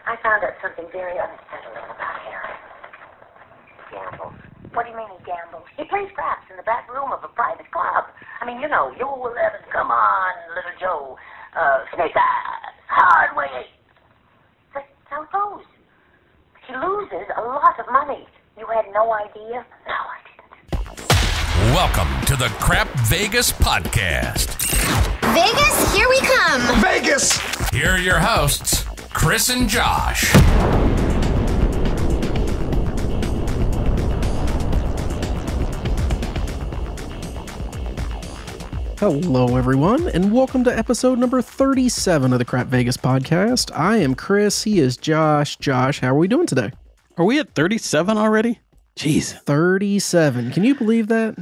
I found out something very unsettling about Harry. He gambles. What do you mean he gambles? He plays craps in the back room of a private club. I mean, you 11, come on, little Joe. Snake eyes, hard way. That's how it goes. He loses a lot of money. You had no idea? No, I didn't. Welcome to the Crap Vegas podcast. Vegas, here we come. Vegas! Here are your hosts, Chris and Josh. Hello, everyone, and welcome to episode number 37 of the Crap Vegas podcast. I am Chris. He is Josh. Josh, how are we doing today? Are we at 37 already? Jeez. 37. Can you believe that?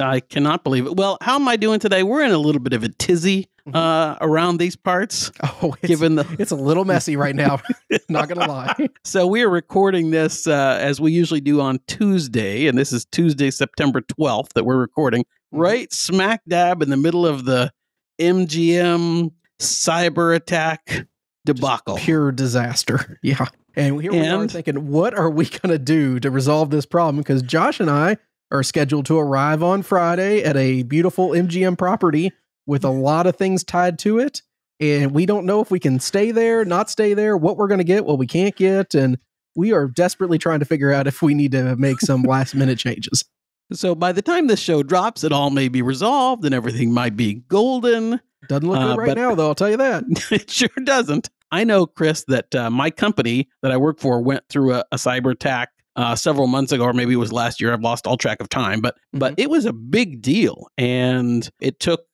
I cannot believe it. Well, how am I doing today? We're in a little bit of a tizzy around these parts. Oh, it's a little messy right now. Not going to lie. So we are recording this as we usually do on Tuesday, and this is Tuesday, September 12th that we're recording, right smack dab in the middle of the MGM cyber attack debacle. Just pure disaster. Yeah. And here we are thinking, what are we going to do to resolve this problem? Because Josh and I are scheduled to arrive on Friday at a beautiful MGM property with a lot of things tied to it. And we don't know if we can stay there, not stay there, what we're going to get, what we can't get. And we are desperately trying to figure out if we need to make some last minute changes. So by the time this show drops, it all may be resolved and everything might be golden. Doesn't look good right now, though, I'll tell you that. It sure doesn't. I know, Chris, that my company that I work for went through a cyber attack several months ago, or maybe it was last year. I've lost all track of time, but it was a big deal, and it took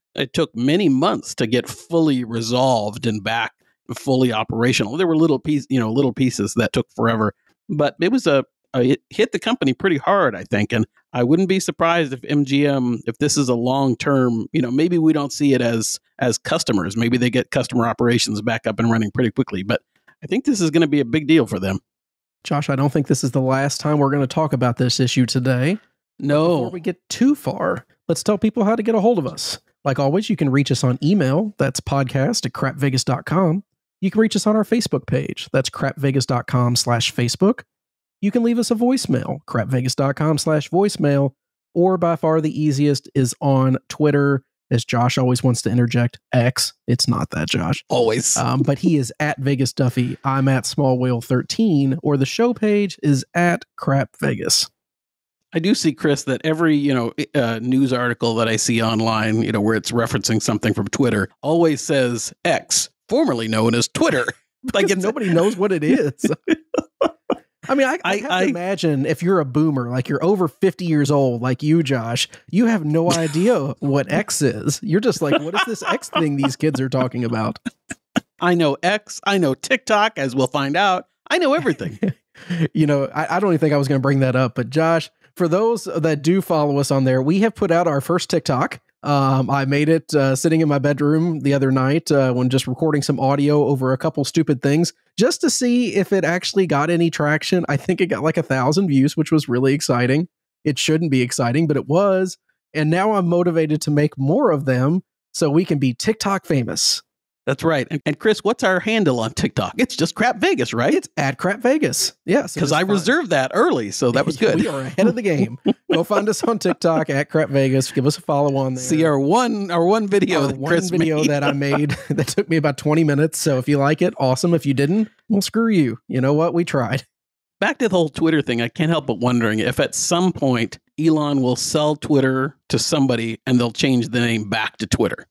many months to get fully resolved and back fully operational. There were little pieces that took forever, but it was it hit the company pretty hard, I think, and I wouldn't be surprised if MGM, if this is a long-term, maybe we don't see it as customers. Maybe they get customer operations back up and running pretty quickly, but I think this is going to be a big deal for them. Josh, I don't think this is the last time we're going to talk about this issue today. No. Before we get too far, let's tell people how to get a hold of us. Like always, you can reach us on email. That's podcast@crapvegas.com. You can reach us on our Facebook page. That's crapvegas.com/Facebook. You can leave us a voicemail, crapvegas.com/voicemail, or by far the easiest is on Twitter, as Josh always wants to interject, X. It's not that, Josh. Always. But he is at Vegas Duffy. I'm at SmallWhale13, or the show page is at Crap Vegas. I do see, Chris, that every, news article that I see online, where it's referencing something from Twitter, always says X, formerly known as Twitter. Like nobody knows what it is. I mean, I have to imagine if you're a boomer, like you're over 50 years old, like you, Josh, you have no idea what X is. You're just like, what is this X thing these kids are talking about? I know X. I know TikTok, as we'll find out. I know everything. I don't even think I was going to bring that up. But Josh, for those that do follow us on there, we have put out our first TikTok. I made it sitting in my bedroom the other night when just recording some audio over a couple stupid things just to see if it actually got any traction. I think it got like 1,000 views, which was really exciting. It shouldn't be exciting, but it was. And now I'm motivated to make more of them so we can be TikTok famous. That's right. And Chris, what's our handle on TikTok? It's just Crap Vegas, right? It's at Crap Vegas. Yes. Because I reserved that early, so that was good. We are ahead of the game. Go find us on TikTok at Crap Vegas. Give us a follow on there. See our one video that Chris made. That I made that took me about 20 minutes. So if you like it, awesome. If you didn't, well, screw you. You know what? We tried. Back to the whole Twitter thing, I can't help but wondering if at some point Elon will sell Twitter to somebody and they'll change the name back to Twitter.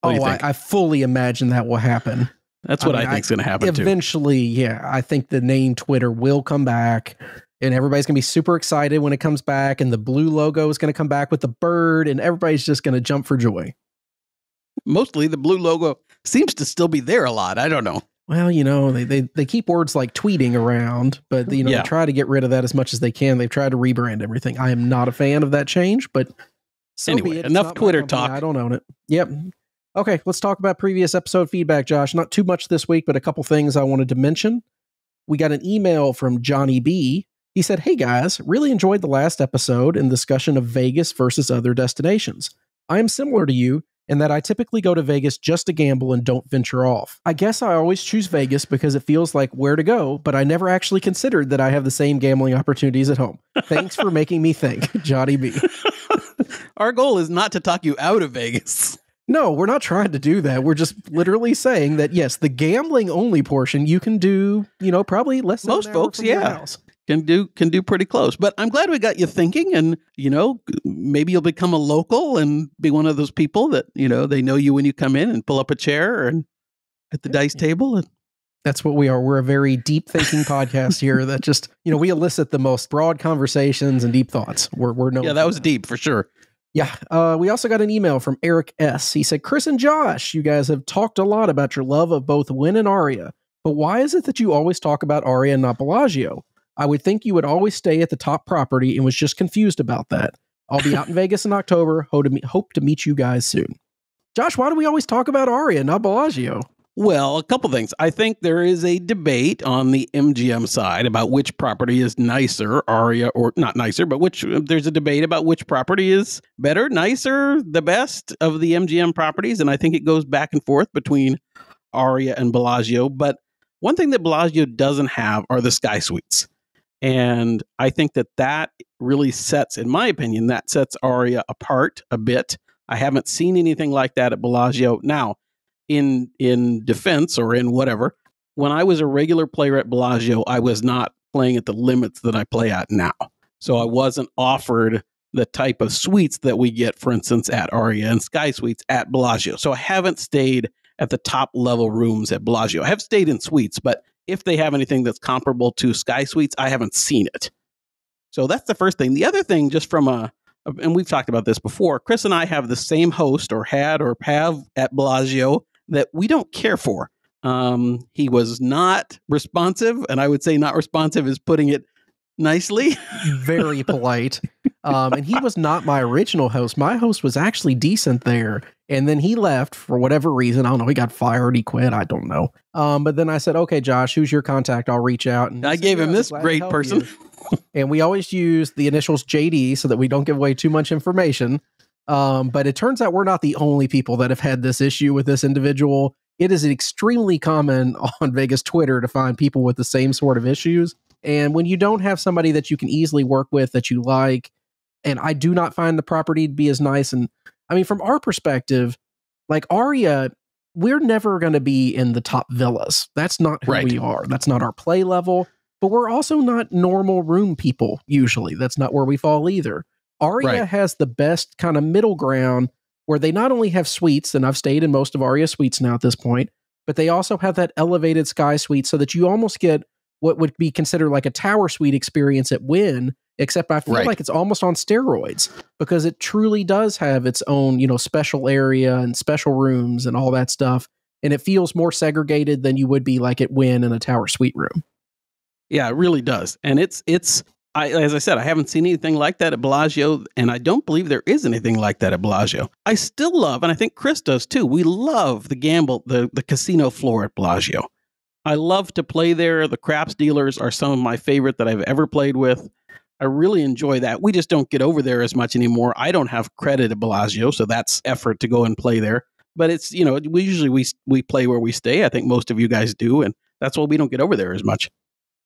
I fully imagine that will happen. That's what I think is going to happen eventually, yeah. I think the name Twitter will come back and everybody's going to be super excited when it comes back, and the blue logo is going to come back with the bird, and everybody's just going to jump for joy. Mostly the blue logo seems to still be there a lot. I don't know. Well, they keep words like tweeting around, but they try to get rid of that as much as they can. They've tried to rebrand everything. I am not a fan of that change, but anyway, enough Twitter talk. I don't own it. Yep. Okay, let's talk about previous episode feedback, Josh. Not too much this week, but a couple things I wanted to mention. We got an email from Johnny B. He said, "Hey guys, really enjoyed the last episode and discussion of Vegas versus other destinations. I am similar to you and that I typically go to Vegas just to gamble and don't venture off. I guess I always choose Vegas because it feels like where to go, but I never actually considered that I have the same gambling opportunities at home. Thanks for making me think, Johnny B. Our goal is not to talk you out of Vegas. No, we're not trying to do that. We're just literally saying that, yes, the gambling only portion you can do, probably less than most folks, can do pretty close. But I'm glad we got you thinking, and maybe you'll become a local and be one of those people that they know you when you come in and pull up a chair and at the dice table. And that's what we are. We're a very deep thinking podcast here that just we elicit the most broad conversations and deep thoughts. We're known. Yeah, that was deep for sure. Yeah. We also got an email from Eric S. He said, Chris and Josh, you guys have talked a lot about your love of both Wynn and Aria, but why is it that you always talk about Aria and not Bellagio? I would think you would always stay at the top property and was just confused about that. I'll be out in Vegas in October. Hope to meet you guys soon. Josh, why do we always talk about Aria, not Bellagio? Well, a couple things. I think there is a debate on the MGM side about which property is nicer, Aria or not nicer, but there's a debate about which property is better, nicer, the best of the MGM properties. And I think it goes back and forth between Aria and Bellagio. But one thing that Bellagio doesn't have are the sky suites. And I think that really sets, in my opinion, that sets Aria apart a bit. I haven't seen anything like that at Bellagio. Now, in defense or in whatever, when I was a regular player at Bellagio, I was not playing at the limits that I play at now. So I wasn't offered the type of suites that we get, for instance, at Aria and Sky Suites at Bellagio. So I haven't stayed at the top level rooms at Bellagio. I have stayed in suites, but if they have anything that's comparable to Sky Suites, I haven't seen it. So that's the first thing. The other thing, just from and we've talked about this before, Chris and I have the same host or have at Bellagio that we don't care for. He was not responsive, and I would say not responsive is putting it nicely. Very polite. And he was not my original host. My host was actually decent there. And then he left for whatever reason. I don't know. He got fired. He quit. I don't know. But then I said, okay, Josh, who's your contact? I'll reach out. And I gave him this great person. And we always use the initials JD so that we don't give away too much information. But it turns out we're not the only people that have had this issue with this individual. It is extremely common on Vegas Twitter to find people with the same sort of issues. And when you don't have somebody that you can easily work with that you like, and I do not find the property to be as nice. And I mean, from our perspective, like Aria, we're never going to be in the top villas. That's not who we are. That's not our play level. But we're also not normal room people usually. That's not where we fall either. Aria has the best kind of middle ground where they not only have suites, and I've stayed in most of Aria suites now at this point, but they also have that elevated sky suite so that you almost get what would be considered like a tower suite experience at Wynn, except I feel like it's almost on steroids because it truly does have its own, special area and special rooms and all that stuff. And it feels more segregated than you would be like at Wynn in a tower suite room. Yeah, it really does. And as I said, I haven't seen anything like that at Bellagio, and I don't believe there is anything like that at Bellagio. I still love, and I think Chris does too, we love the casino floor at Bellagio. I love to play there. The craps dealers are some of my favorite that I've ever played with. I really enjoy that. We just don't get over there as much anymore. I don't have credit at Bellagio, so that's effort to go and play there. But it's, we usually we play where we stay. I think most of you guys do, and that's why we don't get over there as much.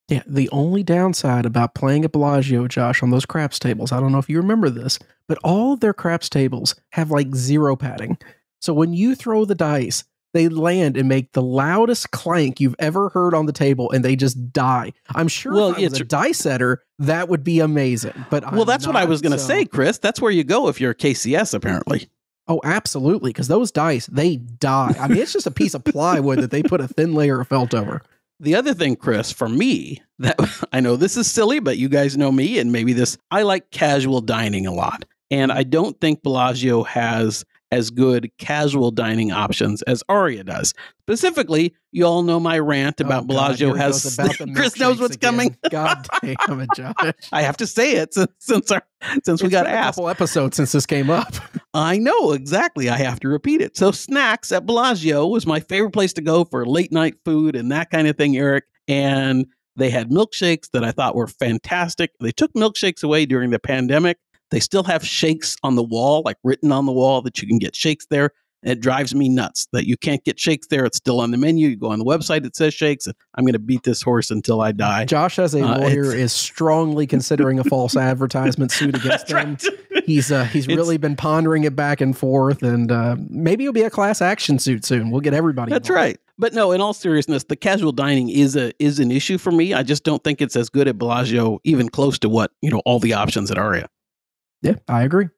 Yeah, the only downside about playing at Bellagio, Josh, on those craps tables, I don't know if you remember this, but all of their craps tables have like zero padding. So when you throw the dice, they land and make the loudest clank you've ever heard on the table, and they just die. I'm sure if I was a dice setter, that would be amazing. But that's what I was going to say, Chris. That's where you go if you're a KCS, apparently. Oh, absolutely, because those dice, they die. I mean, it's just a piece of plywood that they put a thin layer of felt over. The other thing, Chris, for me, that I know this is silly, but you guys know me, and maybe I like casual dining a lot. And I don't think Bellagio has as good casual dining options as Aria does. Specifically, you all know my rant about Bellagio has... Chris knows what's coming. God damn it, Josh. I have to say it since we got asked. A couple episodes since this came up. I know, exactly. I have to repeat it. So snacks at Bellagio was my favorite place to go for late night food and that kind of thing, Eric. And they had milkshakes that I thought were fantastic. They took milkshakes away during the pandemic. They still have shakes on the wall, like written on the wall that you can get shakes there. And it drives me nuts that you can't get shakes there. It's still on the menu. You go on the website, it says shakes. I'm going to beat this horse until I die. Josh, as a lawyer, is strongly considering a false advertisement suit against them. Right. He's really been pondering it back and forth, and maybe it'll be a class action suit soon. We'll get everybody That's involved. right. But no, in all seriousness, the casual dining is an issue for me. I just don't think it's as good at Bellagio, even close to what, all the options at Aria. Yeah, I agree.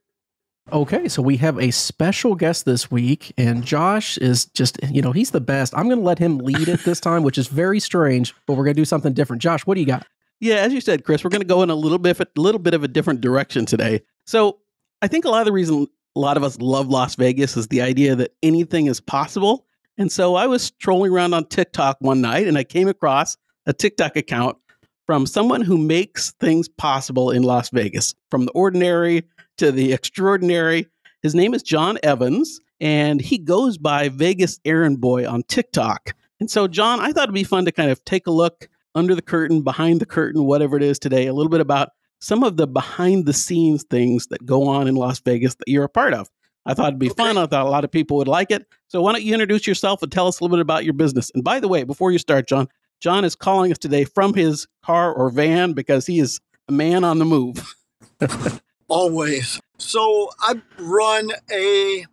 Okay, so we have a special guest this week, and Josh is just, he's the best. I'm going to let him lead it this time, which is very strange, but we're going to do something different. Josh, what do you got? Yeah, as you said, Chris, we're going to go in a little bit of a different direction today. So I think a lot of the reason a lot of us love Las Vegas is the idea that anything is possible. And so I was trolling around on TikTok one night, and I came across a TikTok account from someone who makes things possible in Las Vegas, from the ordinary to the extraordinary. His name is John Evans, and he goes by Vegas Errand Boy on TikTok. And so, John, I thought it'd be fun to kind of take a look under the curtain, behind the curtain, whatever it is today, a little bit about some of the behind the scenes things that go on in Las Vegas that you're a part of. I thought it'd be fun. I thought a lot of people would like it. So why don't you introduce yourself and tell us a little bit about your business? And by the way, before you start, John is calling us today from his car or van because he is a man on the move. Always. So I run a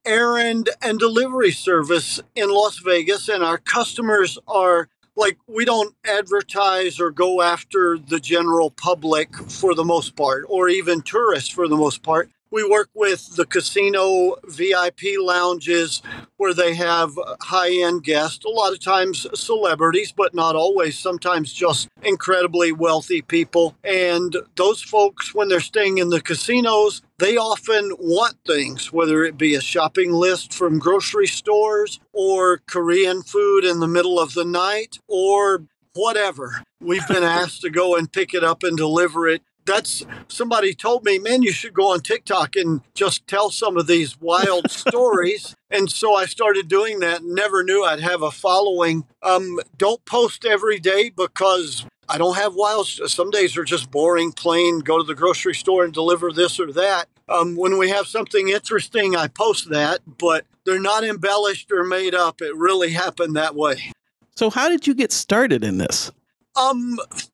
errand and delivery service in Las Vegas, and our customers are we don't advertise or go after the general public for the most part, or even tourists for the most part. We work with the casino VIP lounges where they have high-end guests, a lot of times celebrities, but not always, sometimes just incredibly wealthy people. And those folks, when they're staying in the casinos, they often want things, whether it be a shopping list from grocery stores or Korean food in the middle of the night or whatever. We've been asked to go and pick it up and deliver it. Somebody told me, man, you should go on TikTok and just tell some of these wild stories. And so I started doing that and never knew I'd have a following. Don't post every day because I don't have wild. Some days are just boring, plain, go to the grocery store and deliver this or that. When we have something interesting, I post that, but they're not embellished or made up. It really happened that way. So how did you get started in this?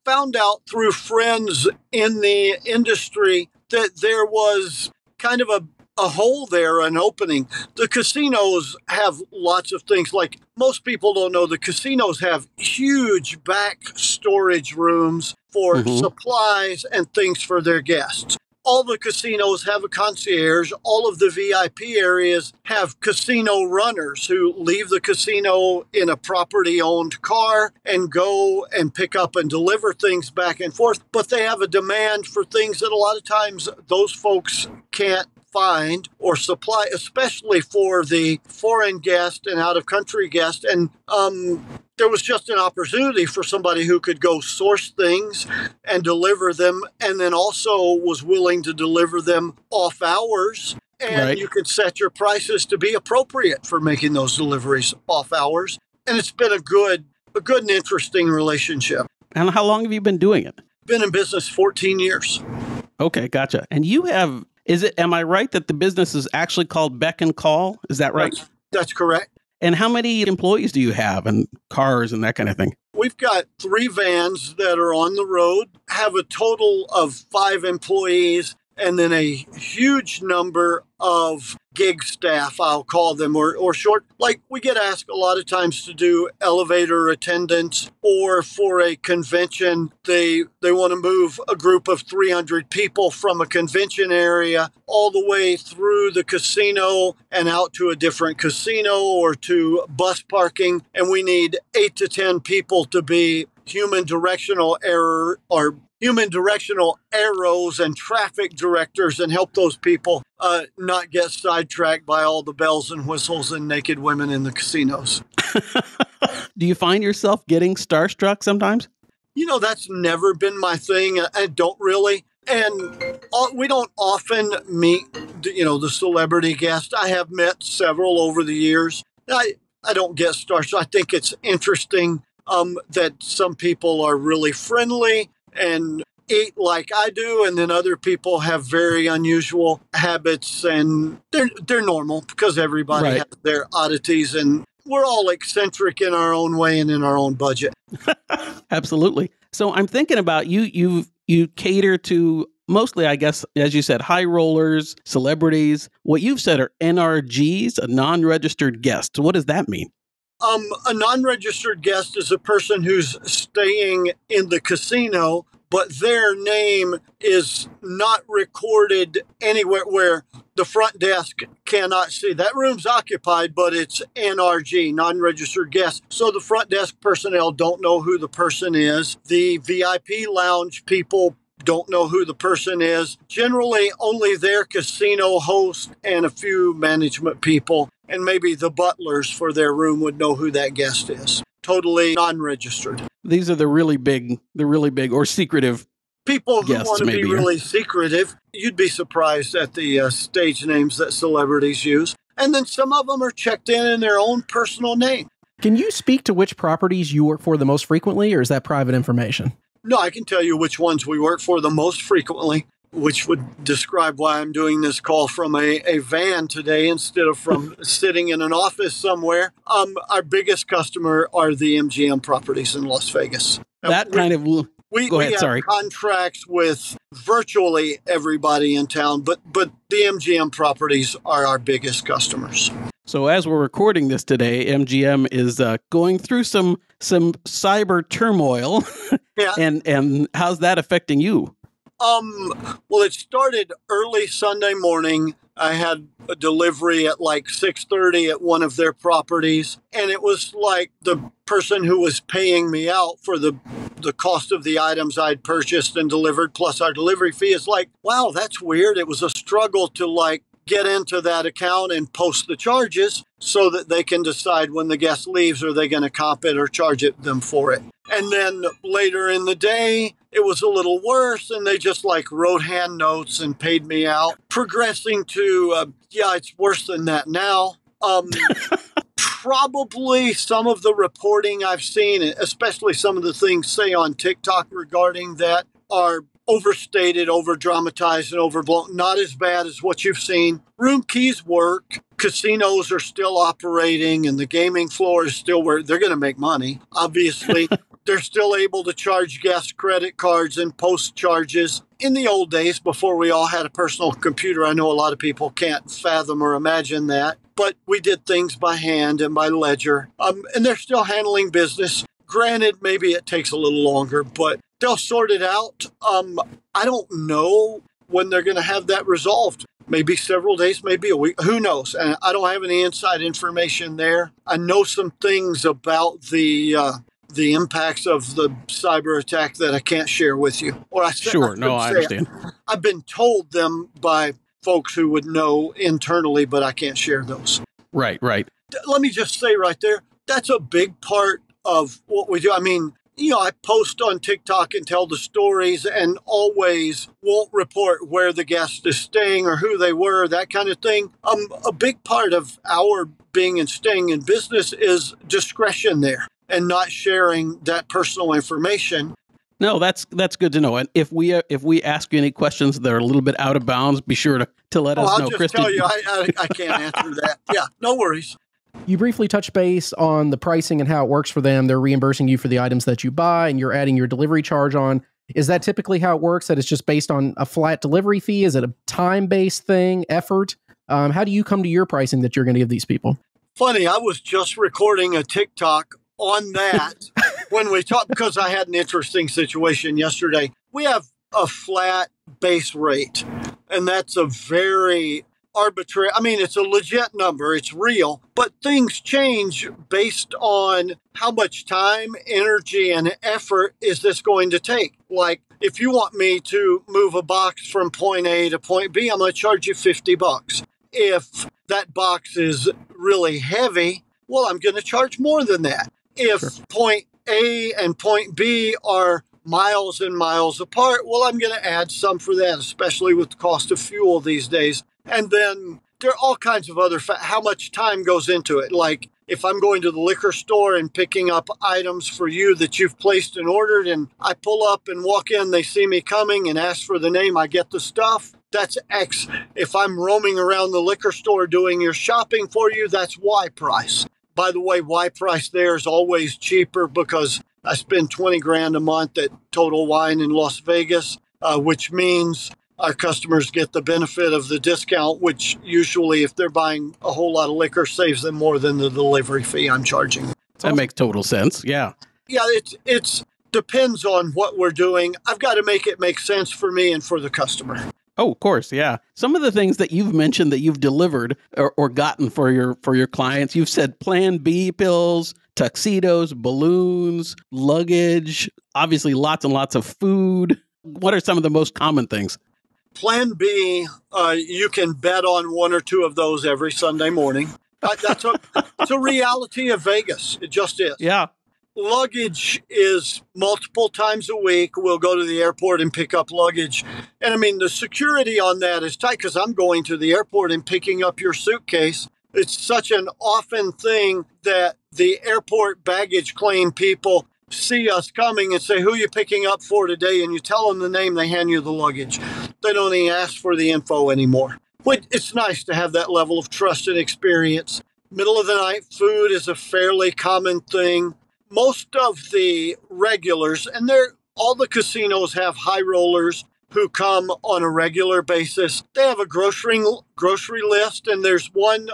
Found out through friends in the industry that there was kind of a hole there, an opening. The casinos have lots of things. Like most people don't know, the casinos have huge back storage rooms for supplies and things for their guests. All the casinos have a concierge. All of the VIP areas have casino runners who leave the casino in a property-owned car and go and pick up and deliver things back and forth. But they have a demand for things that a lot of times those folks can't find or supply, especially for the foreign guest and out-of-country guest. And there was just an opportunity for somebody who could go source things and deliver them, and then also was willing to deliver them off hours. And you could set your prices to be appropriate for making those deliveries off hours. And it's been a good and interesting relationship. And how long have you been doing it? Been in business 14 years. Okay, gotcha. And you have, am I right that the business is actually called Beck and Call? Is that right? That's correct. And how many employees do you have and cars and that kind of thing? We've got 3 vans that are on the road, have a total of 5 employees, and then a huge number of gig staff, I'll call them, or short. Like we get asked a lot of times to do elevator attendants, or for a convention, they want to move a group of 300 people from a convention area all the way through the casino and out to a different casino or to bus parking. And we need 8 to 10 people to be human directional arrows and traffic directors and help those people not get sidetracked by all the bells and whistles and naked women in the casinos. Do you find yourself getting starstruck sometimes? That's never been my thing. I don't really. And we don't often meet, the celebrity guest. I have met several over the years. I don't get starstruck. I think it's interesting that some people are really friendly and eat like I do, and then other people have very unusual habits, and they're normal because everybody Right. has their oddities, and we're all eccentric in our own way and in our own budget. Absolutely. So I'm thinking about you cater to mostly, I guess, as you said, high rollers, celebrities. What you've said are NRGs, a non-registered guest. What does that mean? A non-registered guest is a person who's staying in the casino, but their name is not recorded anywhere where the front desk cannot see. That room's occupied, but it's NRG, non-registered guest. So the front desk personnel don't know who the person is. The VIP lounge people don't know who the person is. Generally, only their casino host and a few management people and maybe the butlers for their room would know who that guest is. Totally non-registered. These are the really big or secretive people who guests, want to be maybe, really secretive. You'd be surprised at the stage names that celebrities use. And then some of them are checked in their own personal name. Can you speak to which properties you work for the most frequently, or is that private information? No, I can tell you which ones we work for the most frequently, which would describe why I'm doing this call from a van today instead of from sitting in an office somewhere. Our biggest customer are the MGM properties in Las Vegas. We have contracts with virtually everybody in town, but the MGM properties are our biggest customers. So as we're recording this today, MGM is going through some cyber turmoil. Yeah. And how's that affecting you? Well, it started early Sunday morning. I had a delivery at like 6:30 at one of their properties, and it was like the person who was paying me out for the cost of the items I'd purchased and delivered, plus our delivery fee, is like, wow, that's weird. It was a struggle to like get into that account and post the charges so that they can decide when the guest leaves, are they going to comp it or charge them for it. And then later in the day, it was a little worse, and they just like wrote hand notes and paid me out, progressing to, it's worse than that now. Probably some of the reporting I've seen, especially some of the things, say, on TikTok regarding that, are overstated, over-dramatized, and overblown. Not as bad as what you've seen. Room keys work. Casinos are still operating, and the gaming floor is still where they're going to make money, obviously. They're still able to charge guest credit cards and post charges. In the old days, before we all had a personal computer, I know a lot of people can't fathom or imagine that, but we did things by hand and by ledger, and they're still handling business. Granted, maybe it takes a little longer, but they'll sort it out. I don't know when they're going to have that resolved. Maybe several days, maybe a week. Who knows? And I don't have any inside information there. I know some things about the impacts of the cyber attack that I can't share with you. Or I understand. I've been told them by folks who would know internally, but I can't share those. Right. Let me just say right there, that's a big part of what we do. I mean, I post on TikTok and tell the stories and always won't report where the guest is staying or who they were, that kind of thing. A big part of our being and staying in business is discretion there and not sharing that personal information. No, that's good to know. And if we ask you any questions that are a little bit out of bounds, be sure to let us know. I'll just tell you, I can't answer that. Yeah, no worries. You briefly touched base on the pricing and how it works for them. They're reimbursing you for the items that you buy, and you're adding your delivery charge on. Is that typically how it works, that it's just based on a flat delivery fee? Is it a time-based thing, effort? How do you come to your pricing that you're going to give these people? Funny, I was just recording a TikTok on that when we talked, because I had an interesting situation yesterday. We have a flat base rate, and that's a very arbitrary, it's a legit number, it's real, but things change based on how much time, energy, and effort is this going to take. Like, if you want me to move a box from point A to point B, I'm going to charge you $50. If that box is really heavy, well, I'm going to charge more than that. If point A and point B are miles and miles apart, well, I'm going to add some for that, especially with the cost of fuel these days. And then there are all kinds of other how much time goes into it. Like if I'm going to the liquor store and picking up items for you that you've placed and ordered, and I pull up and walk in, they see me coming and ask for the name, I get the stuff, that's X. If I'm roaming around the liquor store doing your shopping for you, that's Y price. By the way, Y price there is always cheaper because I spend 20 grand a month at Total Wine in Las Vegas, which means our customers get the benefit of the discount, which usually, if they're buying a whole lot of liquor, saves them more than the delivery fee I'm charging. That makes total sense. Yeah. Yeah, it's depends on what we're doing. I've got to make it make sense for me and for the customer. Oh, of course, yeah. Some of the things that you've mentioned that you've delivered or gotten for your clients, you've said Plan B pills, tuxedos, balloons, luggage, obviously lots and lots of food. What are some of the most common things? Plan B, you can bet on one or two of those every Sunday morning. It's a reality of Vegas. It just is. Yeah. Luggage is multiple times a week. We'll go to the airport and pick up luggage. And I mean, the security on that is tight because I'm going to the airport and picking up your suitcase. It's such an often thing that the airport baggage claim people see us coming and say, who are you picking up for today? And you tell them the name, they hand you the luggage. They don't even ask for the info anymore. But it's nice to have that level of trust and experience. Middle of the night food is a fairly common thing. Most of the regulars, and all the casinos have high rollers who come on a regular basis. They have a grocery list, and there's one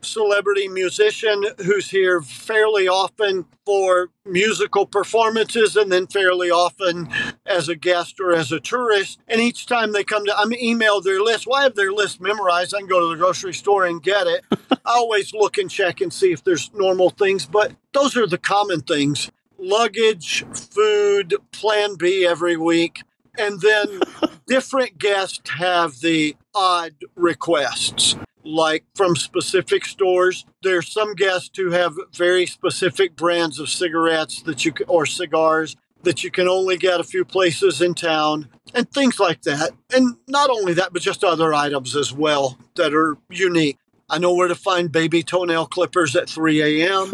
celebrity musician who's here fairly often for musical performances and then fairly often as a guest or as a tourist. And each time they come I'm emailed their list. Well, I have their list memorized. I can go to the grocery store and get it. I always look and check and see if there's normal things, but those are the common things. Luggage, food, Plan B every week. And then different guests have the odd requests, like from specific stores. There's some guests who have very specific brands of cigarettes or cigars that you can only get a few places in town and things like that. And not only that, but just other items as well that are unique. I know where to find baby toenail clippers at 3 a.m.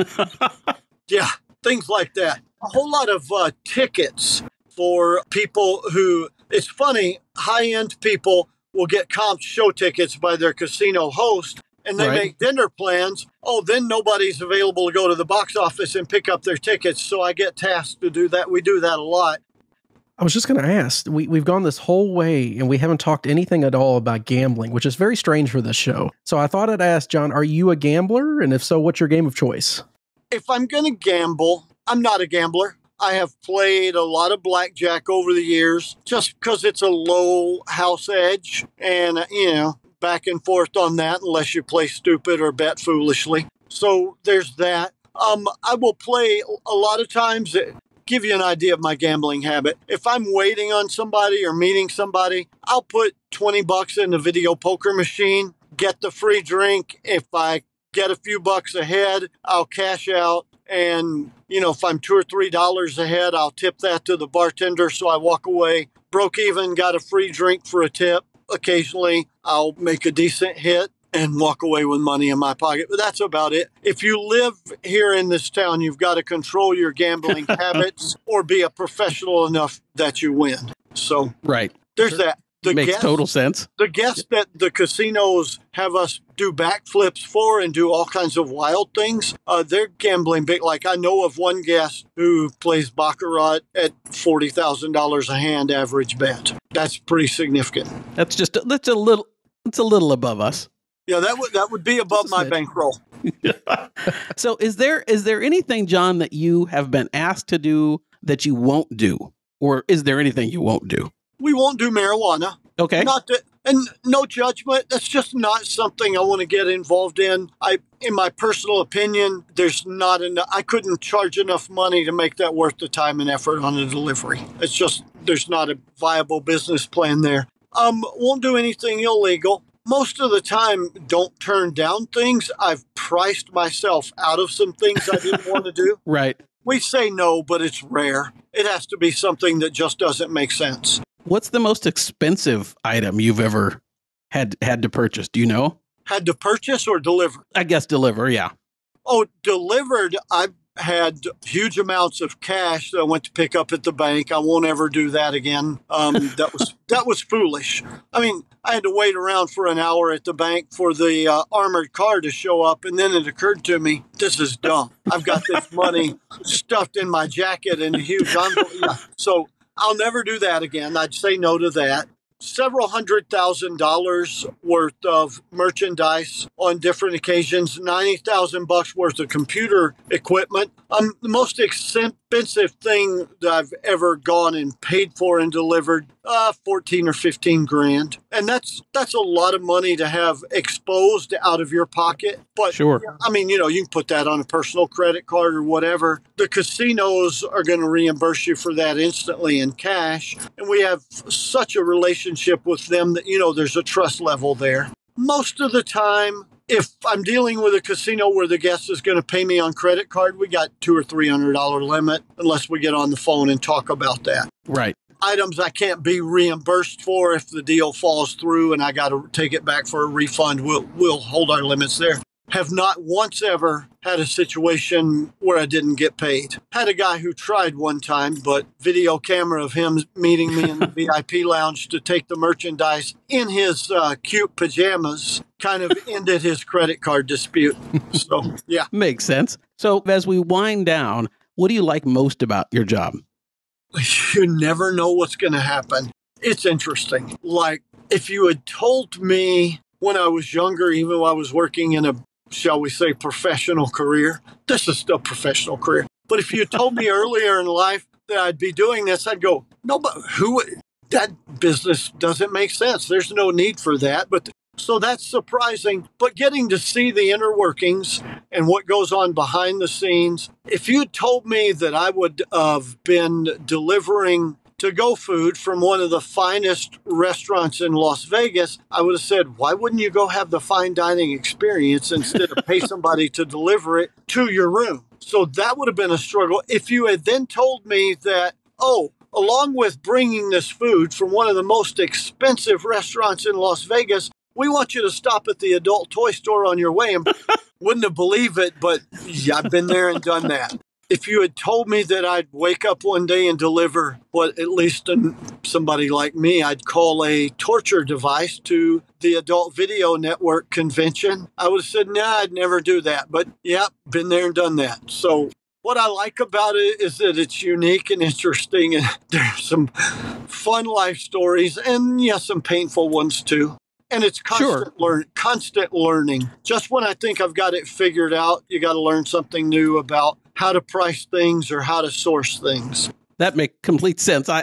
Yeah, things like that. A whole lot of tickets for people who, it's funny, high-end people will get comp show tickets by their casino host, and they make dinner plans. Oh, then nobody's available to go to the box office and pick up their tickets, so I get tasked to do that. We do that a lot. I was just going to ask, we've gone this whole way, and we haven't talked anything at all about gambling, which is very strange for this show. So I thought I'd ask, John, are you a gambler? And if so, what's your game of choice? If I'm going to gamble, I'm not a gambler. I have played a lot of blackjack over the years just because it's a low house edge and, back and forth on that unless you play stupid or bet foolishly. So there's that. I will play a lot of times. Give you an idea of my gambling habit. If I'm waiting on somebody or meeting somebody, I'll put $20 in the video poker machine, get the free drink. If I get a few bucks ahead, I'll cash out. And, if I'm $2 or $3 ahead, I'll tip that to the bartender. So I walk away broke even, got a free drink for a tip. Occasionally, I'll make a decent hit and walk away with money in my pocket. But that's about it. If you live here in this town, you've got to control your gambling habits or be a professional enough that you win. So there's that. Makes total sense. The guests that the casinos have us do backflips for and do all kinds of wild things, they're gambling big. Like I know of one guest who plays baccarat at $40,000 a hand average bet. That's pretty significant. That's a little above us. Yeah, that would be above my bankroll. So is there anything, John, that you have been asked to do that you won't do? Or is there anything you won't do? We won't do marijuana. Okay. And no judgment. That's just not something I want to get involved in. In my personal opinion, there's not enough. I couldn't charge enough money to make that worth the time and effort on a delivery. It's just, there's not a viable business plan there. Won't do anything illegal. Most of the time, don't turn down things. I've priced myself out of some things I didn't want to do. Right. We say no, but it's rare. It has to be something that just doesn't make sense. What's the most expensive item you've ever had to purchase? Do you know? Had to purchase or deliver? I guess deliver, yeah. Oh, delivered, I had huge amounts of cash that I went to pick up at the bank. I won't ever do that again. That was foolish. I mean, I had to wait around for an hour at the bank for the armored car to show up, and then it occurred to me, this is dumb. I've got this money stuffed in my jacket in a huge envelope. Yeah. So I'll never do that again. I'd say no to that. Several $100,000 worth of merchandise on different occasions, $90,000 worth of computer equipment. The most expensive thing that I've ever gone and paid for and delivered, 14 or 15 grand. And that's a lot of money to have exposed out of your pocket. But sure. I mean, you can put that on a personal credit card or whatever. The casinos are going to reimburse you for that instantly in cash. And we have such a relationship with them that, there's a trust level there. Most of the time, if I'm dealing with a casino where the guest is going to pay me on credit card, we got $200 or $300 limit, unless we get on the phone and talk about that. Right. Items I can't be reimbursed for if the deal falls through and I got to take it back for a refund, we'll hold our limits there. Have not once ever had a situation where I didn't get paid. Had a guy who tried one time, but video camera of him meeting me in the VIP lounge to take the merchandise in his cute pajamas kind of ended his credit card dispute. So, yeah. Makes sense. So as we wind down, what do you like most about your job? You never know what's going to happen. It's interesting. Like, if you had told me when I was younger, even while I was working in a, shall we say, professional career, this is still a professional career. But if you had told me earlier in life that I'd be doing this, I'd go, no, but that business doesn't make sense. There's no need for that. So that's surprising. But getting to see the inner workings and what goes on behind the scenes, if you had told me that I would have been delivering to-go food from one of the finest restaurants in Las Vegas, I would have said, why wouldn't you go have the fine dining experience instead of pay somebody to deliver it to your room? So that would have been a struggle. If you had then told me that, along with bringing this food from one of the most expensive restaurants in Las Vegas, we want you to stop at the adult toy store on your way, and wouldn't have believed it, but yeah, I've been there and done that. If you had told me that I'd wake up one day and deliver what at least somebody like me I'd call a torture device to the Adult Video Network convention, I would have said, nah, I'd never do that. But yeah, been there and done that. So what I like about it is that it's unique and interesting, and there's some fun life stories and some painful ones too. And it's constant learning. Just when I think I've got it figured out, you got to learn something new about how to price things or how to source things. That makes complete sense. I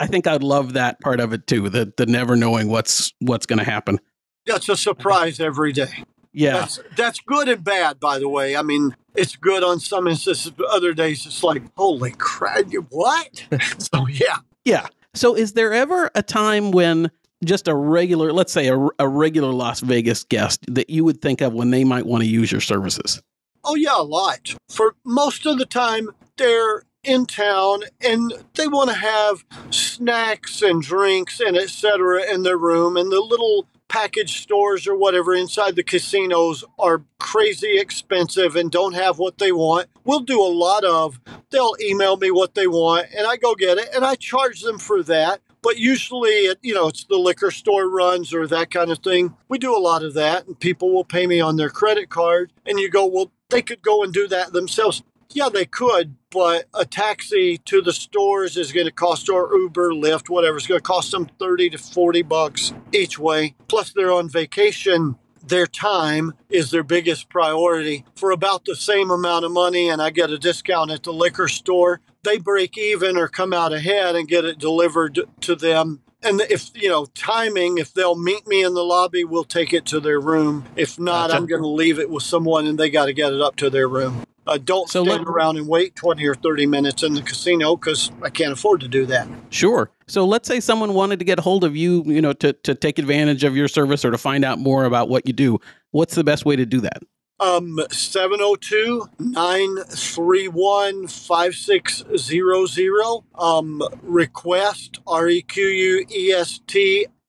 think I'd love that part of it too, the never knowing what's going to happen. That's a surprise every day. Yeah. That's good and bad, by the way. I mean, it's good on some instances, but other days it's like, holy crap, what? So, yeah. Yeah. So is there ever a time when just a regular, let's say a regular Las Vegas guest that you would think of when they might want to use your services? Oh, yeah, a lot. For most of the time, they're in town and they want to have snacks and drinks and et cetera in their room, and the little package stores or whatever inside the casinos are crazy expensive and don't have what they want. We'll do a lot of, they'll email me what they want and I go get it and I charge them for that. But usually, it's the liquor store runs or that kind of thing. We do a lot of that, and people will pay me on their credit card. And you go, well, they could go and do that themselves. Yeah, they could, but a taxi to the stores is going to cost, or Uber, Lyft, whatever, it's going to cost them $30 to $40 each way. Plus, they're on vacation. Their time is their biggest priority. For about the same amount of money, and I get a discount at the liquor store, they break even or come out ahead and get it delivered to them. And if, timing, if they'll meet me in the lobby, we'll take it to their room. If not, I'm going to leave it with someone and they got to get it up to their room. Don't stand around and wait 20 or 30 minutes in the casino because I can't afford to do that. Sure. So let's say someone wanted to get a hold of you, to take advantage of your service or to find out more about what you do. What's the best way to do that? 702-931-5600. Request, REQUEST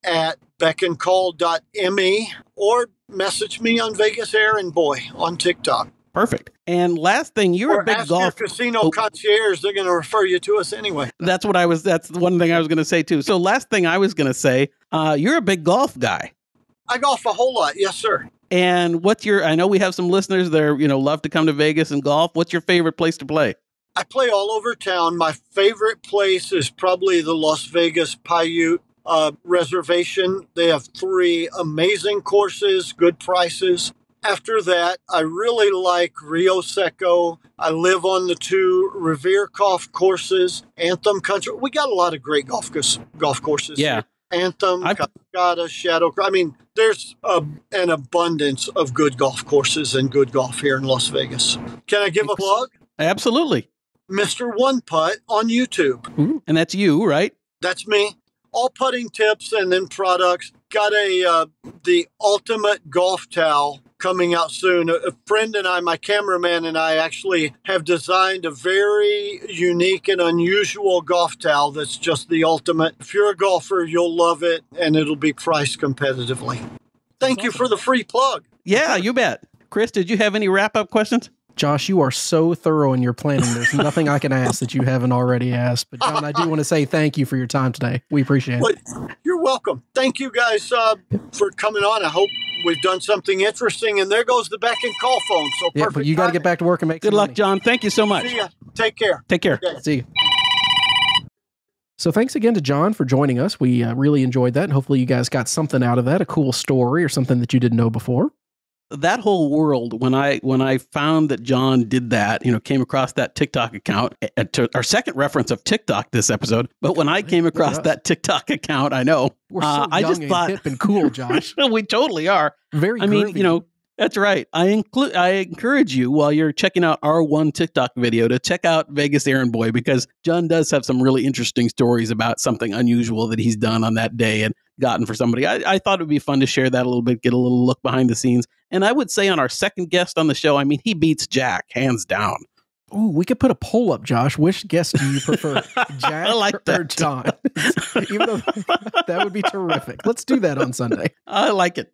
at beckandcall.me, or message me on Vegas Errand Boy on TikTok. Perfect. And last thing, you're or a big ask golf your casino concierge. They're going to refer you to us anyway. That's one thing I was going to say too. So last thing I was going to say, you're a big golf guy. I golf a whole lot. Yes, sir. And I know we have some listeners that are, love to come to Vegas and golf. What's your favorite place to play? I play all over town. My favorite place is probably the Las Vegas Paiute reservation. They have 3 amazing courses, good prices. After that, I really like Rio Seco. I live on the 2 Revere golf courses, Anthem Country. We got a lot of great golf courses. Yeah. Here. Anthem, Cascada, Shadow. I mean, there's an abundance of good golf courses and good golf here in Las Vegas. Can I give a plug? Absolutely. Mr. One Putt on YouTube. Ooh. And that's you, right? That's me. All putting tips and then products. Got the ultimate golf towel coming out soon. A friend and I, my cameraman and I, actually have designed a very unique and unusual golf towel that's just the ultimate. If you're a golfer, you'll love it, and it'll be priced competitively. Thank you for the free plug. Yeah, you bet. Chris, did you have any wrap-up questions? Josh, you are so thorough in your planning. There's nothing I can ask that you haven't already asked. But John, I do want to say thank you for your time today. We appreciate it. You're welcome. Thank you guys for coming on. I hope we've done something interesting. And there goes the back and call phone. So yeah, perfect. But you got to get back to work and make Good some luck, money. John. Thank you so much. See ya. Take care. Take care. Okay. See you. So thanks again to John for joining us. We really enjoyed that. And hopefully you guys got something out of that, a cool story or something that you didn't know before. That whole world, when I found that John did that, came across that TikTok account, our second reference of TikTok this episode, but when I came across that TikTok account, I know, we're so I just thought, hip and cool, Josh. We totally are. Very I mean, groovy. that's right. I encourage you while you're checking out our one TikTok video to check out Vegas Errand Boy, because John does have some really interesting stories about something unusual that he's done on that day and gotten for somebody. I thought it would be fun to share that a little bit, get a little look behind the scenes. And I would say on our second guest on the show, I mean, he beats Jack hands down. Oh, we could put a poll up, Josh. Which guest do you prefer, Jack or John? Even though that would be terrific. Let's do that on Sunday. I like it.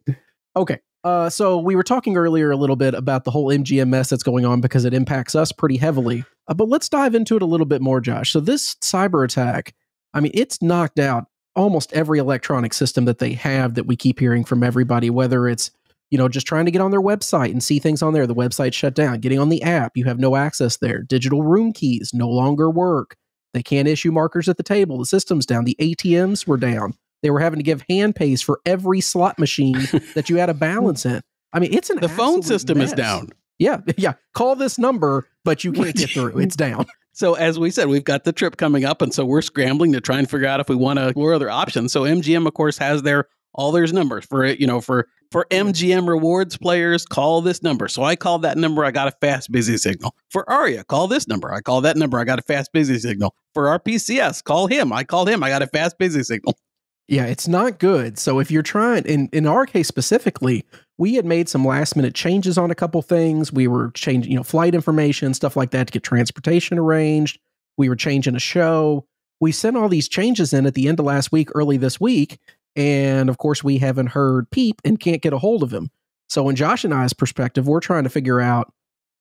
Okay. So we were talking earlier a little bit about the whole MGM mess that's going on because it impacts us pretty heavily. But let's dive into it a little bit more, Josh. So this cyber attack, I mean, it's knocked out almost every electronic system that they have that we keep hearing from everybody, whether it's, just trying to get on their website and see things on there. The website shut down. Getting on the app, you have no access there. Digital room keys no longer work. They can't issue markers at the table. The system's down. The ATMs were down. They were having to give hand pays for every slot machine that you had a balance in. I mean, it's the phone system mess. Is down. Yeah. Call this number, but you can't get through. It's down. So as we said, we've got the trip coming up, and so we're scrambling to try and figure out if we want to explore other options. So MGM, of course, has all their numbers for it. For MGM rewards players, call this number. So I called that number. I got a fast, busy signal. For Aria, call this number. I call that number. I got a fast, busy signal. For our PCS, call him. I called him. I got a fast, busy signal. Yeah, it's not good. So if you're trying, in our case specifically, we had made some last minute changes on a couple things. We were changing, flight information, stuff like that to get transportation arranged. We were changing a show. We sent all these changes in at the end of last week, early this week. And of course, we haven't heard peep and can't get a hold of him. So in Josh and I's perspective, we're trying to figure out,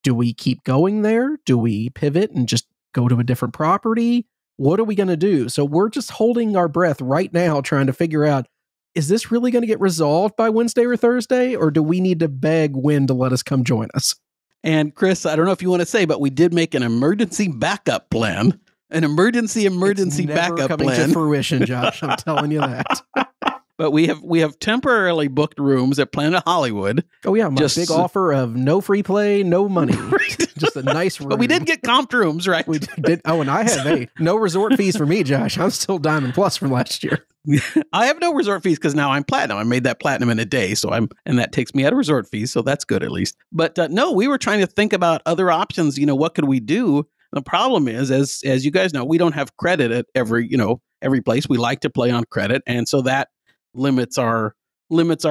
do we keep going there? Do we pivot and just go to a different property? What are we going to do? So we're just holding our breath right now, trying to figure out, is this really going to get resolved by Wednesday or Thursday? Or do we need to beg Wynn to let us come join us? And Chris, I don't know if you want to say, but we did make an emergency backup plan. An emergency backup coming plan to fruition, Josh. I'm telling you that. But we have temporarily booked rooms at Planet Hollywood. Oh yeah, my big offer of no free play, no money, just a nice room. But we did get comped rooms, right? We did. Oh, and I have no resort fees for me, Josh. I'm still Diamond Plus from last year. I have no resort fees because now I'm platinum. I made that platinum in a day, and that takes me out of resort fees, so that's good at least. But no, we were trying to think about other options. What could we do? The problem is, as you guys know, we don't have credit at every place. We like to play on credit, and so that limits our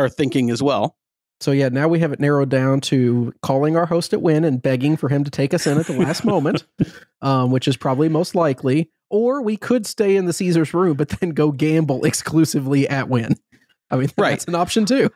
thinking as well. So yeah, now we have it narrowed down to calling our host at Wynn and begging for him to take us in at the last moment, which is probably most likely. Or we could stay in the Caesars room, but then go gamble exclusively at Wynn. I mean, that's an option too.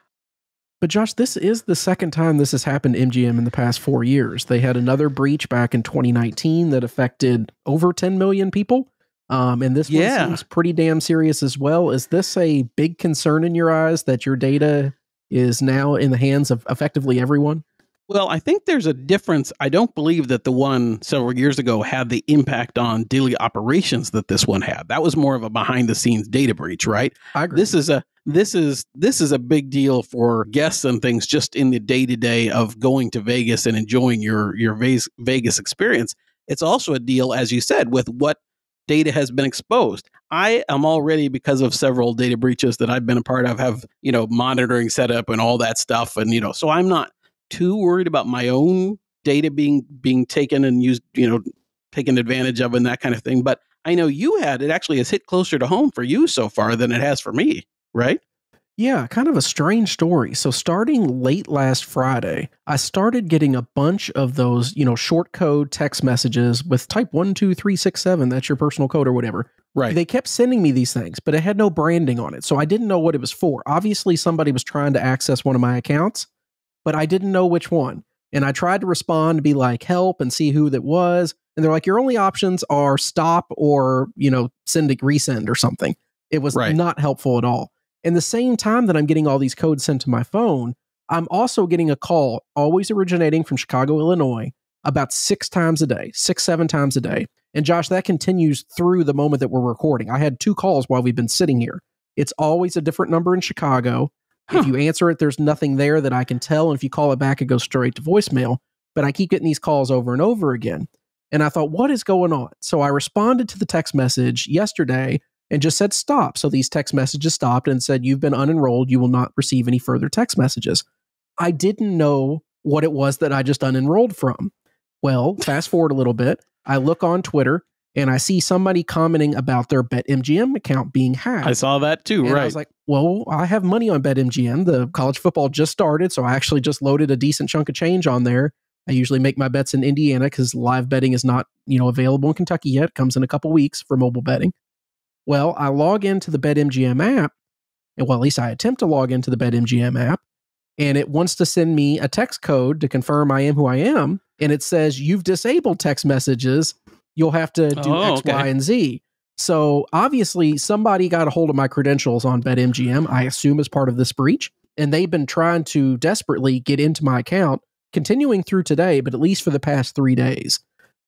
But Josh, this is the second time this has happened to MGM in the past 4 years. They had another breach back in 2019 that affected over 10 million people. And this one seems pretty damn serious as well. Is this a big concern in your eyes that your data is now in the hands of effectively everyone? Well, I think there's a difference. I don't believe that the one several years ago had the impact on daily operations that this one had. That was more of a behind the scenes data breach, right? I agree. This is a big deal for guests and things just in the day to day of going to Vegas and enjoying your Vegas experience. It's also a deal, as you said, with what data has been exposed. I am already, because of several data breaches that I've been a part of, have, monitoring set up and all that stuff. And, so I'm not too worried about my own data being taken and used, taken advantage of and that kind of thing. But I know it actually has hit closer to home for you so far than it has for me, right? Yeah, kind of a strange story. So starting late last Friday, I started getting a bunch of those, short code text messages with type 12367. That's your personal code or whatever. Right. They kept sending me these things, but it had no branding on it. So I didn't know what it was for. Obviously, somebody was trying to access one of my accounts, but I didn't know which one. And I tried to respond to be like, help, and see who that was. And they're like, your only options are stop or, resend or something. It was not helpful at all. And the same time that I'm getting all these codes sent to my phone, I'm also getting a call, always originating from Chicago, Illinois, about 7 times a day. And Josh, that continues through the moment that we're recording. I had 2 calls while we've been sitting here. It's always a different number in Chicago. If you answer it, there's nothing there that I can tell. And if you call it back, it goes straight to voicemail. But I keep getting these calls over and over again. And I thought, what is going on? So I responded to the text message yesterday and just said stop. So these text messages stopped and said, you've been unenrolled. You will not receive any further text messages. I didn't know what it was that I just unenrolled from. Well, fast forward a little bit. I look on Twitter and I see somebody commenting about their BetMGM account being hacked. I saw that too, and right. I was like, well, I have money on BetMGM. The college football just started, so I actually just loaded a decent chunk of change on there. I usually make my bets in Indiana because live betting is not, available in Kentucky yet. It comes in a couple weeks for mobile betting. Well, I log into the BetMGM app, and at least I attempt to log into the BetMGM app, and it wants to send me a text code to confirm I am who I am, and it says, you've disabled text messages. You'll have to do X, Y, and Z. So obviously somebody got a hold of my credentials on BetMGM, I assume as part of this breach, and they've been trying to desperately get into my account, continuing through today, but at least for the past 3 days.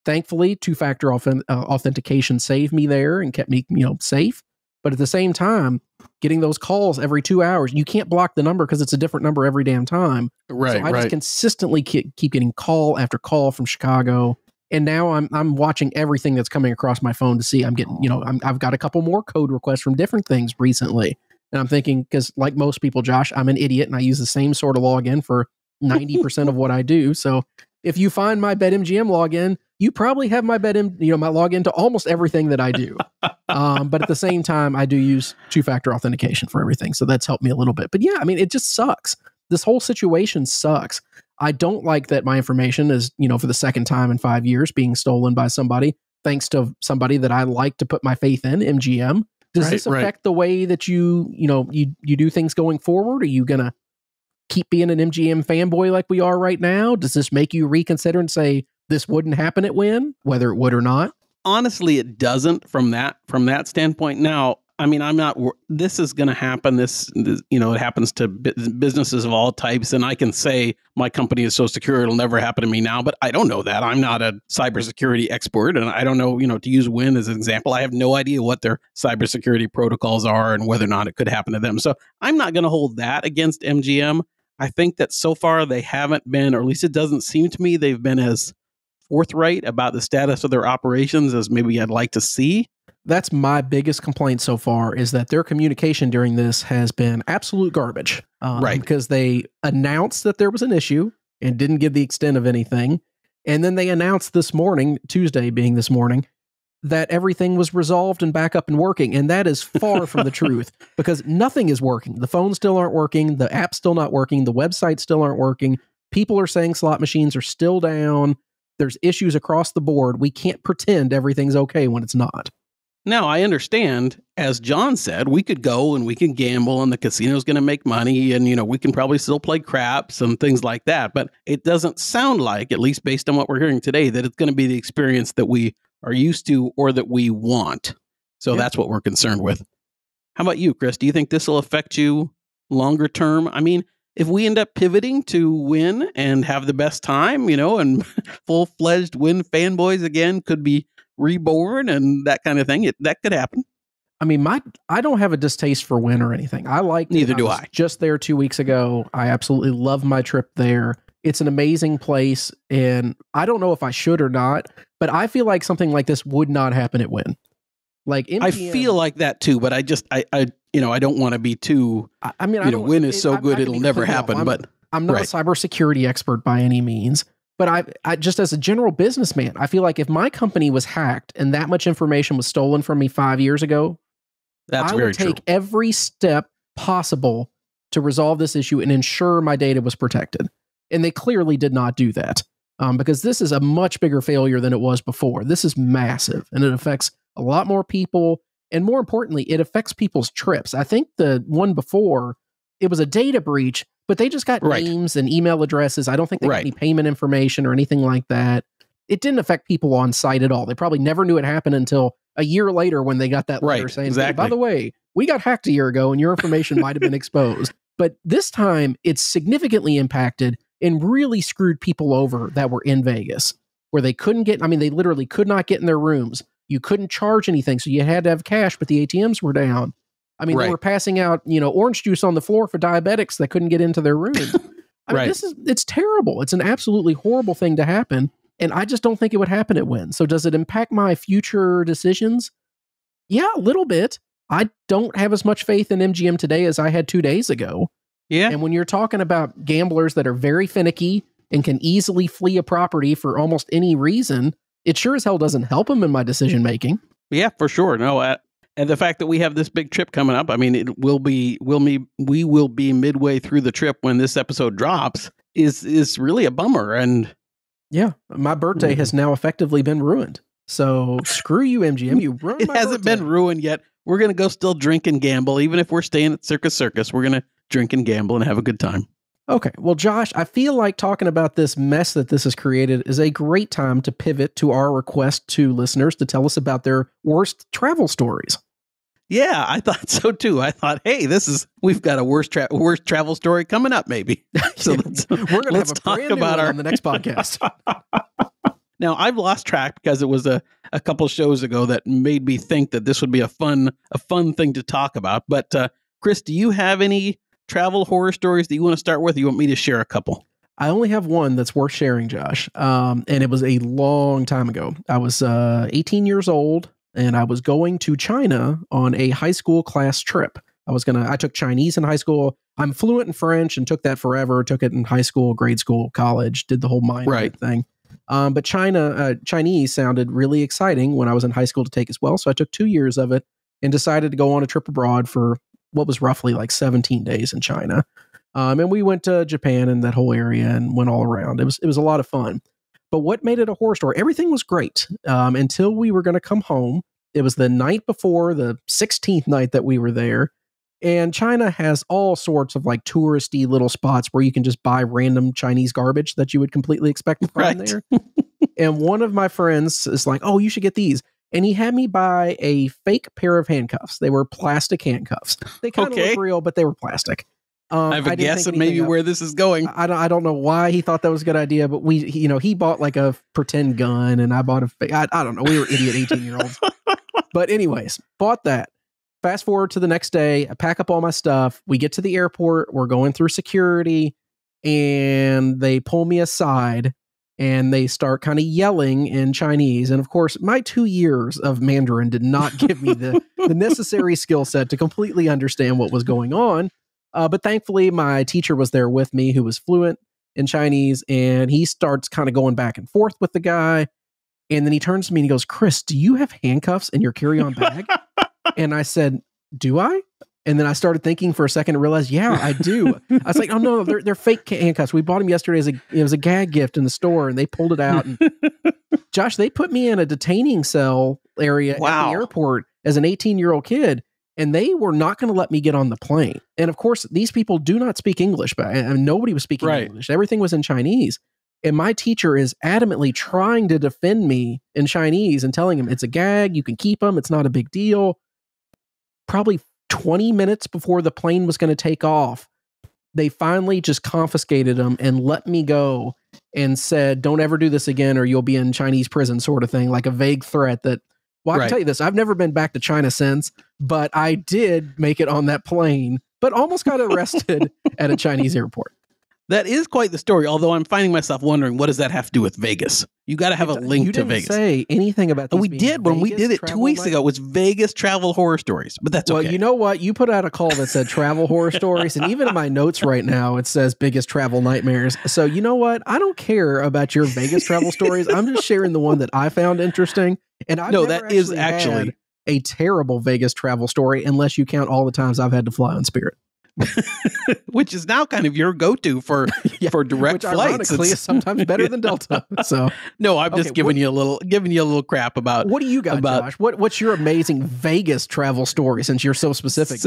Thankfully, 2-factor authentication saved me there and kept me, safe. But at the same time, getting those calls every 2 hours, you can't block the number because it's a different number every damn time. Right. So I just consistently keep getting call after call from Chicago. And now I'm watching everything that's coming across my phone to see. I'm getting, I've got a couple more code requests from different things recently. And I'm thinking, because like most people, Josh, I'm an idiot and I use the same sort of login for 90% of what I do. So if you find my BetMGM login, you probably have my my login to almost everything that I do. But at the same time, I do use 2-factor authentication for everything. So that's helped me a little bit. But yeah, it just sucks. This whole situation sucks. I don't like that my information is, for the second time in 5 years being stolen by somebody, thanks to somebody that I like to put my faith in, MGM. Does this affect the way that you do things going forward? Are you going to keep being an MGM fanboy like we are right now? Does this make you reconsider and say this wouldn't happen at Wynn, whether it would or not? Honestly, it doesn't from that standpoint. Now, I'm not, this is going to happen. This, it happens to businesses of all types. And I can say my company is so secure, it'll never happen to me now, but I don't know that. I'm not a cybersecurity expert. And I don't know, to use Wynn as an example, I have no idea what their cybersecurity protocols are and whether or not it could happen to them. So I'm not going to hold that against MGM. I think that so far they haven't been, or at least it doesn't seem to me they've been as forthright about the status of their operations as maybe I'd like to see. That's my biggest complaint so far, is that their communication during this has been absolute garbage. Because they announced that there was an issue and didn't give the extent of anything. And then they announced this morning, Tuesday being this morning, that everything was resolved and back up and working. And that is far from the truth, because nothing is working. The phones still aren't working. The app's still not working. The websites still aren't working. People are saying slot machines are still down. There's issues across the board. We can't pretend everything's okay when it's not. Now, I understand, as John said, we could go and we can gamble and the casino's going to make money and, we can probably still play craps and things like that. But it doesn't sound like, at least based on what we're hearing today, that it's going to be the experience that we are used to or that we want. So that's what we're concerned with. How about you, Chris? Do you think this will affect you longer term? I mean, if we end up pivoting to Wynn and have the best time, and full-fledged Wynn fanboys again could be reborn and that kind of thing, that could happen. I mean, I don't have a distaste for Wynn or anything. I like Neither do I. Just there 2 weeks ago. I absolutely love my trip there. It's an amazing place, and I don't know if I should or not, but I feel like something like this would not happen at Wynn. Like MGM, I feel like that too, but I don't want to be too. I mean, Wynn is so good it'll never happen. But I'm not a cybersecurity expert by any means. But I just as a general businessman, I feel like if my company was hacked and that much information was stolen from me 5 years ago, I would take every step possible to resolve this issue and ensure my data was protected. And they clearly did not do that because this is a much bigger failure than it was before. This is massive and it affects a lot more people. And more importantly, it affects people's trips. I think the one before, it was a data breach, but they just got names and email addresses. I don't think they got any payment information or anything like that. It didn't affect people on site at all. They probably never knew it happened until a year later when they got that letter saying, hey, by the way, we got hacked a year ago and your information might have been exposed. But this time it's significantly impacted and really screwed people over that were in Vegas where they couldn't get, they literally could not get in their rooms. You couldn't charge anything. So you had to have cash, but the ATMs were down. They were passing out, orange juice on the floor for diabetics that couldn't get into their rooms. It's terrible. It's an absolutely horrible thing to happen. And I just don't think it would happen at Wynn. So does it impact my future decisions? Yeah, a little bit. I don't have as much faith in MGM today as I had 2 days ago. Yeah. And when you're talking about gamblers that are very finicky and can easily flee a property for almost any reason, it sure as hell doesn't help them in my decision making. Yeah, for sure. No, and the fact that we have this big trip coming up, we will be midway through the trip when this episode drops is really a bummer. And yeah, my birthday has now effectively been ruined. So screw you, MGM. You ruined my birthday. It hasn't been ruined yet. We're going to go still drink and gamble. Even if we're staying at Circus, we're going to drink and gamble and have a good time. Okay. Well, Josh, I feel like talking about this mess that this has created is a great time to pivot to our request to listeners to tell us about their worst travel stories. Yeah, I thought so too. I thought, hey, we've got a worst travel story coming up, maybe. So we're going to have a talk about on the next podcast. Now, I've lost track because it was a couple shows ago that made me think that this would be a fun thing to talk about. But Chris, do you have any travel horror stories that you want to start with? Or you want me to share a couple? I only have one that's worth sharing, Josh. And it was a long time ago. I was 18 years old and I was going to China on a high school class trip. I took Chinese in high school. I'm fluent in French and took that forever. Took it in high school, grade school, college, did the whole mind thing. But Chinese sounded really exciting when I was in high school to take as well. So I took 2 years of it and decided to go on a trip abroad for what was roughly like 17 days in China. And we went to Japan and that whole area and went all around. It was a lot of fun. But what made it a horror story? Everything was great until we were going to come home. It was the night before, the 16th night that we were there. And China has all sorts of like touristy little spots where you can just buy random Chinese garbage that you would completely expect to find there. And one of my friends is like, oh, you should get these. And he had me buy a fake pair of handcuffs. They were plastic handcuffs. They kind of look real, but they were plastic. I have a guess of maybe where this is going. I don't know why he thought that was a good idea, but he bought like a pretend gun and I bought a fake. I don't know. We were idiot 18-year-olds. But anyways, bought that. Fast forward to the next day, I pack up all my stuff. We get to the airport. We're going through security and they pull me aside and they start kind of yelling in Chinese. And of course, my 2 years of Mandarin did not give me the necessary skill set to completely understand what was going on. But thankfully, my teacher was there with me who was fluent in Chinese. And he starts kind of going back and forth with the guy. And then he turns to me and he goes, Chris, do you have handcuffs in your carry-on bag? And I said, do I? And then I started thinking for a second and realized, yeah, I do. I was like, oh, no, they're fake handcuffs. We bought them yesterday it was a gag gift in the store, and they pulled it out. And Josh, they put me in a detaining cell area at the airport. as an 18-year-old kid, and they were not going to let me get on the plane. And of course, these people do not speak English, but nobody was speaking English. Everything was in Chinese. And my teacher is adamantly trying to defend me in Chinese and telling him it's a gag. You can keep them. It's not a big deal. Probably 20 minutes before the plane was going to take off, they finally just confiscated them and let me go and said, don't ever do this again or you'll be in Chinese prison, sort of thing, like a vague threat that, well, I can tell you this, I've never been back to China since, but I did make it on that plane, but almost got arrested at a Chinese airport. That is quite the story, although I'm finding myself wondering, what does that have to do with Vegas? You got to have a link to Vegas. You didn't say anything about this. We did when we did it 2 weeks ago. It was Vegas travel horror stories, but that's okay. Well, you know what? You put out a call that said travel horror stories, and even in my notes right now, it says biggest travel nightmares. So you know what? I don't care about your Vegas travel stories. I'm just sharing the one that I found interesting. And I've never actually had a terrible Vegas travel story, unless you count all the times I've had to fly on Spirit. Which is now kind of your go-to for direct which flights. Ironically is sometimes better than Delta. So no, I'm just giving you a little crap about. What do you got, Josh? What's your amazing Vegas travel story? Since you're so specific.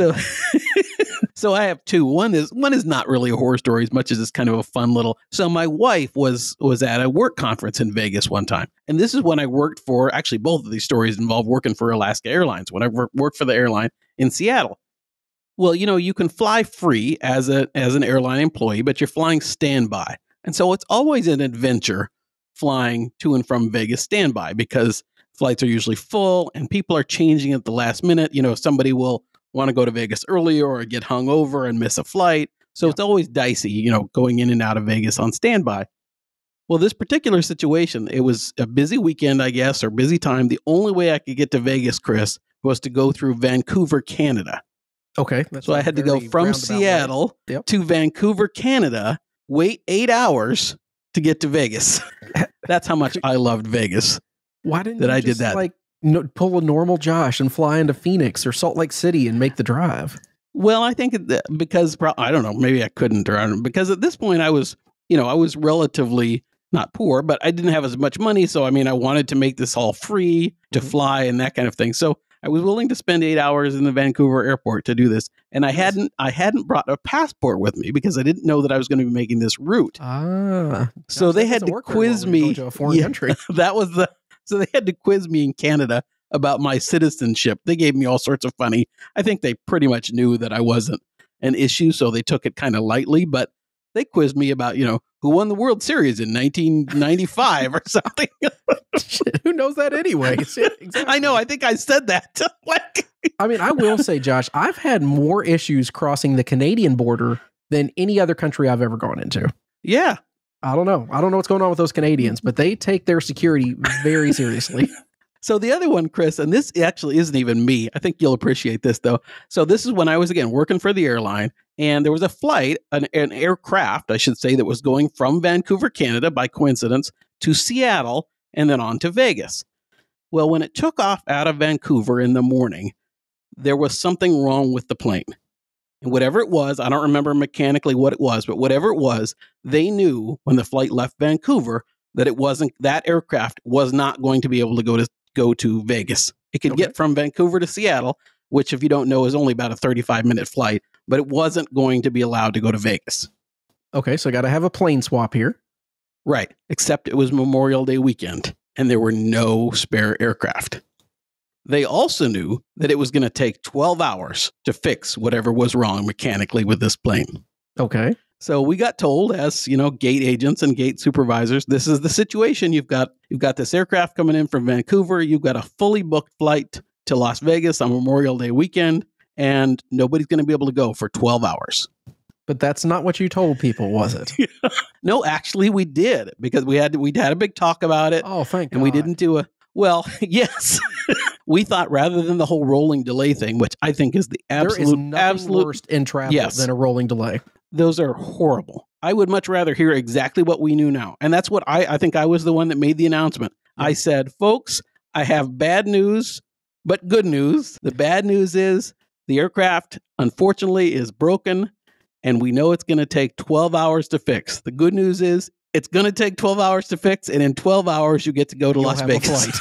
So I have two. One is not really a horror story as much as it's kind of a fun little. So my wife was at a work conference in Vegas one time, and this is when I worked for. Actually, both of these stories involve working for Alaska Airlines. When I worked for the airline in Seattle. Well, you know, you can fly free as an airline employee, but you're flying standby. And so it's always an adventure flying to and from Vegas standby because flights are usually full and people are changing at the last minute. You know, somebody will want to go to Vegas earlier or get hung over and miss a flight. So it's always dicey, you know, going in and out of Vegas on standby. Well, this particular situation, it was a busy weekend, I guess, or busy time. The only way I could get to Vegas, Chris, was to go through Vancouver, Canada. Okay. So I had to go from Seattle to Vancouver, Canada, wait 8 hours to get to Vegas. That's how much I loved Vegas. Why didn't you just pull a normal Josh and fly into Phoenix or Salt Lake City and make the drive? Well, I think because I don't know, maybe I couldn't, because at this point I was relatively not poor, but I didn't have as much money. So, I mean, I wanted to make this all free to fly and that kind of thing. So I was willing to spend 8 hours in the Vancouver airport to do this. And I hadn't brought a passport with me because I didn't know that I was going to be making this route. So they had to quiz me. To a foreign country. So they had to quiz me in Canada about my citizenship. They gave me all sorts of funny. I think they pretty much knew that I wasn't an issue, so they took it kind of lightly, but they quizzed me about, you know, who won the World Series in 1995 or something. Shit, who knows that anyway? Exactly. I know. I think I said that. I mean, I will say, Josh, I've had more issues crossing the Canadian border than any other country I've ever gone into. Yeah. I don't know what's going on with those Canadians, but they take their security very seriously. So the other one, Chris, and this actually isn't even me. I think you'll appreciate this, though. So this is when I was, again, working for the airline, and there was a flight, an aircraft, I should say, that was going from Vancouver, Canada, by coincidence, to Seattle, and then on to Vegas. Well, when it took off out of Vancouver in the morning, there was something wrong with the plane. And whatever it was, I don't remember mechanically what it was, but whatever it was, they knew when the flight left Vancouver that that aircraft was not going to be able to go to Vegas. It could get from Vancouver to Seattle, which, if you don't know, is only about a 35-minute flight, but it wasn't going to be allowed to go to Vegas. Okay, so I got to have a plane swap here. Right, except it was Memorial Day weekend, and there were no spare aircraft. They also knew that it was going to take 12 hours to fix whatever was wrong mechanically with this plane. Okay. So we got told, as you know, gate agents and gate supervisors, this is the situation. You've got this aircraft coming in from Vancouver. You've got a fully booked flight to Las Vegas on Memorial Day weekend, and nobody's going to be able to go for 12 hours. But that's not what you told people, was it? No, actually, we did, because we'd had a big talk about it. Oh, thank God. And we didn't do well, yes. We thought, rather than the whole rolling delay thing, which I think is the absolute worst in travel than a rolling delay. Those are horrible. I would much rather hear exactly what we knew now. And that's what I think I was the one that made the announcement. Yeah. I said, folks, I have bad news, but good news. The bad news is the aircraft, unfortunately, is broken, and we know it's going to take 12 hours to fix. The good news is it's going to take 12 hours to fix, and in 12 hours, you get to go to Las Vegas.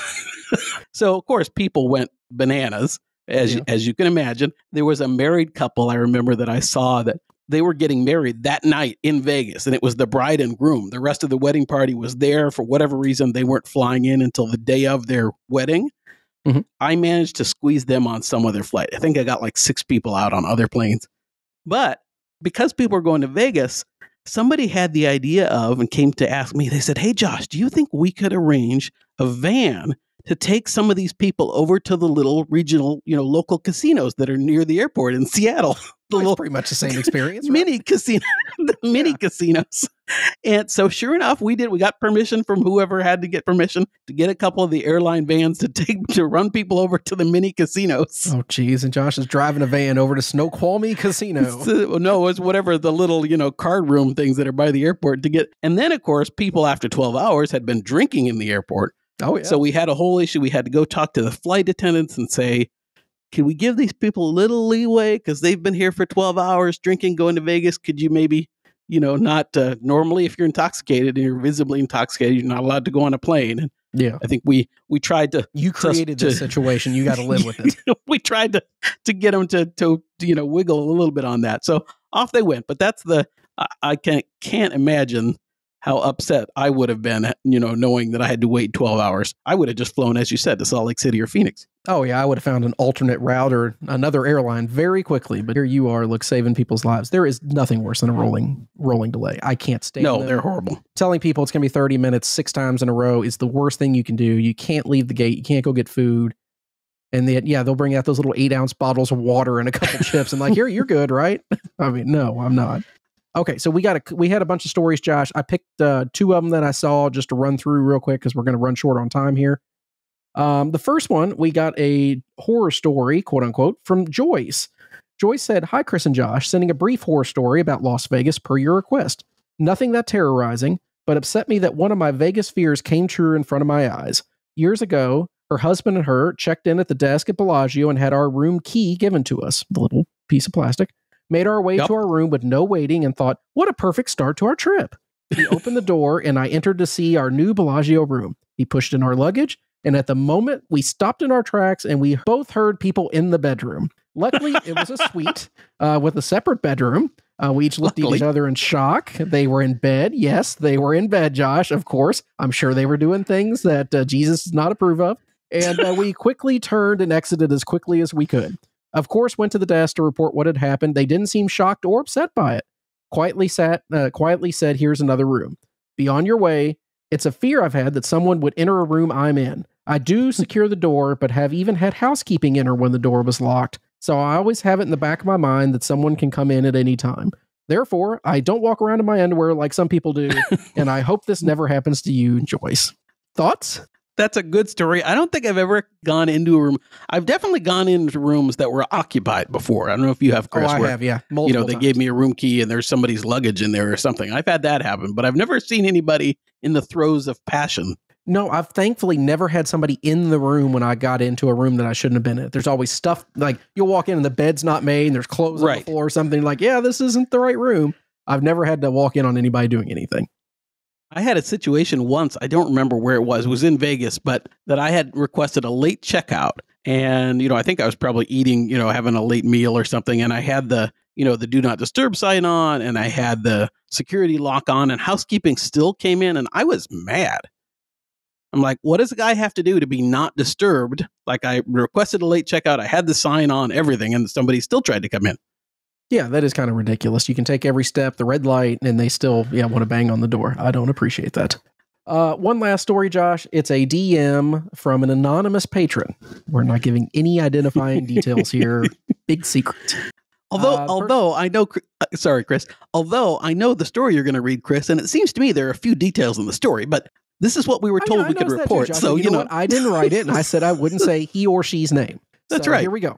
So, of course, people went bananas, as you can imagine. There was a married couple I remember that I saw that they were getting married that night in Vegas, and it was the bride and groom. The rest of the wedding party was there. For whatever reason, they weren't flying in until the day of their wedding. Mm-hmm. I managed to squeeze them on some other flight. I think I got like 6 people out on other planes. But because people were going to Vegas, somebody had the idea of and came to ask me, they said, "Hey, Josh, do you think we could arrange a van to take some of these people over to the little regional, local casinos that are near the airport in Seattle?" It's pretty much the same experience. Mini casino, mini casinos. And so sure enough, we did. We got permission from whoever had to get permission to get a couple of the airline vans to run people over to the mini casinos. Oh, geez. And Josh is driving a van over to Snoqualmie Casino. No, it's whatever the little, card room things that are by the airport to get. And then, of course, people after 12 hours had been drinking in the airport. Oh, yeah. So we had a whole issue. We had to go talk to the flight attendants and say, can we give these people a little leeway? Because they've been here for 12 hours drinking, going to Vegas. Could you maybe, not normally if you're intoxicated and you're visibly intoxicated, you're not allowed to go on a plane. And yeah. I think we tried to. You created this situation. You got to live with it. We tried to get them to wiggle a little bit on that. So off they went. But that's I can't imagine how upset I would have been, knowing that I had to wait 12 hours. I would have just flown, as you said, to Salt Lake City or Phoenix. Oh, yeah. I would have found an alternate route or another airline very quickly. But here you are, saving people's lives. There is nothing worse than a rolling delay. I can't stand them. No, they're horrible. Telling people it's going to be 30 minutes 6 times in a row is the worst thing you can do. You can't leave the gate. You can't go get food. And they'll bring out those little 8-ounce bottles of water and a couple chips and like, here, you're good, right? I mean, no, I'm not. Okay, so we had a bunch of stories, Josh. I picked 2 of them that I saw just to run through real quick because we're going to run short on time here. The first one, we got a horror story, quote unquote, from Joyce. Joyce said, "Hi, Chris and Josh, sending a brief horror story about Las Vegas per your request. Nothing that terrorizing, but upset me that one of my Vegas fears came true in front of my eyes. Years ago, her husband and her checked in at the desk at Bellagio and had our room key given to us, the little piece of plastic. Made our way to our room with no waiting and thought, what a perfect start to our trip. He opened the door and I entered to see our new Bellagio room. He pushed in our luggage, and at the moment we stopped in our tracks and we both heard people in the bedroom. Luckily, it was a suite with a separate bedroom. We each looked at each other in shock. They were in bed. Yes, they were in bed, Josh, of course. I'm sure they were doing things that Jesus does not approve of. And we quickly turned and exited as quickly as we could. Of course, went to the desk to report what had happened. They didn't seem shocked or upset by it. Quietly said, here's another room. Be on your way. It's a fear I've had that someone would enter a room I'm in. I do secure the door, but have even had housekeeping enter when the door was locked. So I always have it in the back of my mind that someone can come in at any time. Therefore, I don't walk around in my underwear like some people do, and I hope this never happens to you, Joyce. Thoughts? That's a good story. I don't think I've ever gone into a room. I've definitely gone into rooms that were occupied before. I don't know if you have, Chris. Oh, I have, yeah. Multiple they times. gave me a room key and there's somebody's luggage in there or something. I've had that happen, but I've never seen anybody in the throes of passion. No, I've thankfully never had somebody in the room when I got into a room that I shouldn't have been in. There's always stuff, like you'll walk in and the bed's not made and there's clothes on the floor or something like, yeah, this isn't the right room. I've never had to walk in on anybody doing anything. I had a situation once, I don't remember where it was in Vegas, but that I had requested a late checkout. And, I think I was probably eating, having a late meal or something. And I had the do not disturb sign on and I had the security lock on and housekeeping still came in and I was mad. I'm like, what does a guy have to do to be not disturbed? Like I requested a late checkout. I had the sign on, everything, and somebody still tried to come in. Yeah, that is kind of ridiculous. You can take every step, the red light, and they still want to bang on the door. I don't appreciate that. One last story, Josh. It's a DM from an anonymous patron. We're not giving any identifying details here. Big secret. Although I know, sorry, Chris. Although I know the story you're going to read, Chris, and it seems to me there are a few details in the story, but this is what we were told we could report. Too, so you know what? I didn't write it, and I said I wouldn't say he or she's name. That's right. Here we go.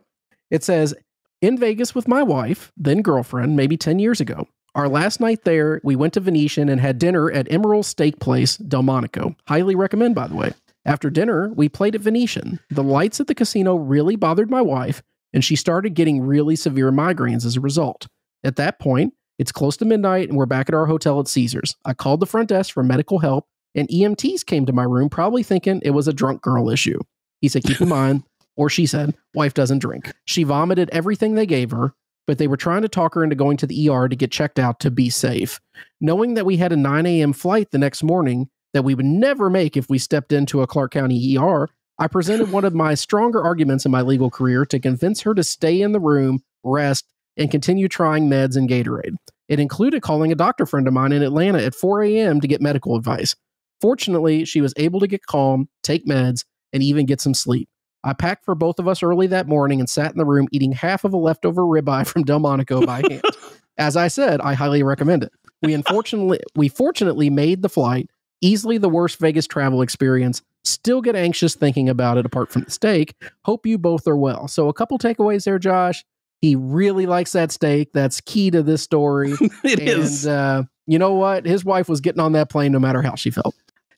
It says, in Vegas with my wife, then girlfriend, maybe 10 years ago. Our last night there, we went to Venetian and had dinner at Emerald Steak Place, Delmonico. Highly recommend, by the way. After dinner, we played at Venetian. The lights at the casino really bothered my wife, and she started getting really severe migraines as a result. At that point, it's close to midnight, and we're back at our hotel at Caesars. I called the front desk for medical help, and EMTs came to my room, probably thinking it was a drunk girl issue. He said, keep in mind, or she said, wife doesn't drink. She vomited everything they gave her, but they were trying to talk her into going to the ER to get checked out to be safe. Knowing that we had a 9 a.m. flight the next morning that we would never make if we stepped into a Clark County ER, I presented one of my stronger arguments in my legal career to convince her to stay in the room, rest, and continue trying meds and Gatorade. It included calling a doctor friend of mine in Atlanta at 4 a.m. to get medical advice. Fortunately, she was able to get calm, take meds, and even get some sleep. I packed for both of us early that morning and sat in the room eating half of a leftover ribeye from Delmonico by hand. As I said, I highly recommend it. We fortunately made the flight, easily the worst Vegas travel experience. Still get anxious thinking about it apart from the steak. Hope you both are well. So a couple takeaways there, Josh. He really likes that steak. That's key to this story. It is. You know what? His wife was getting on that plane no matter how she felt.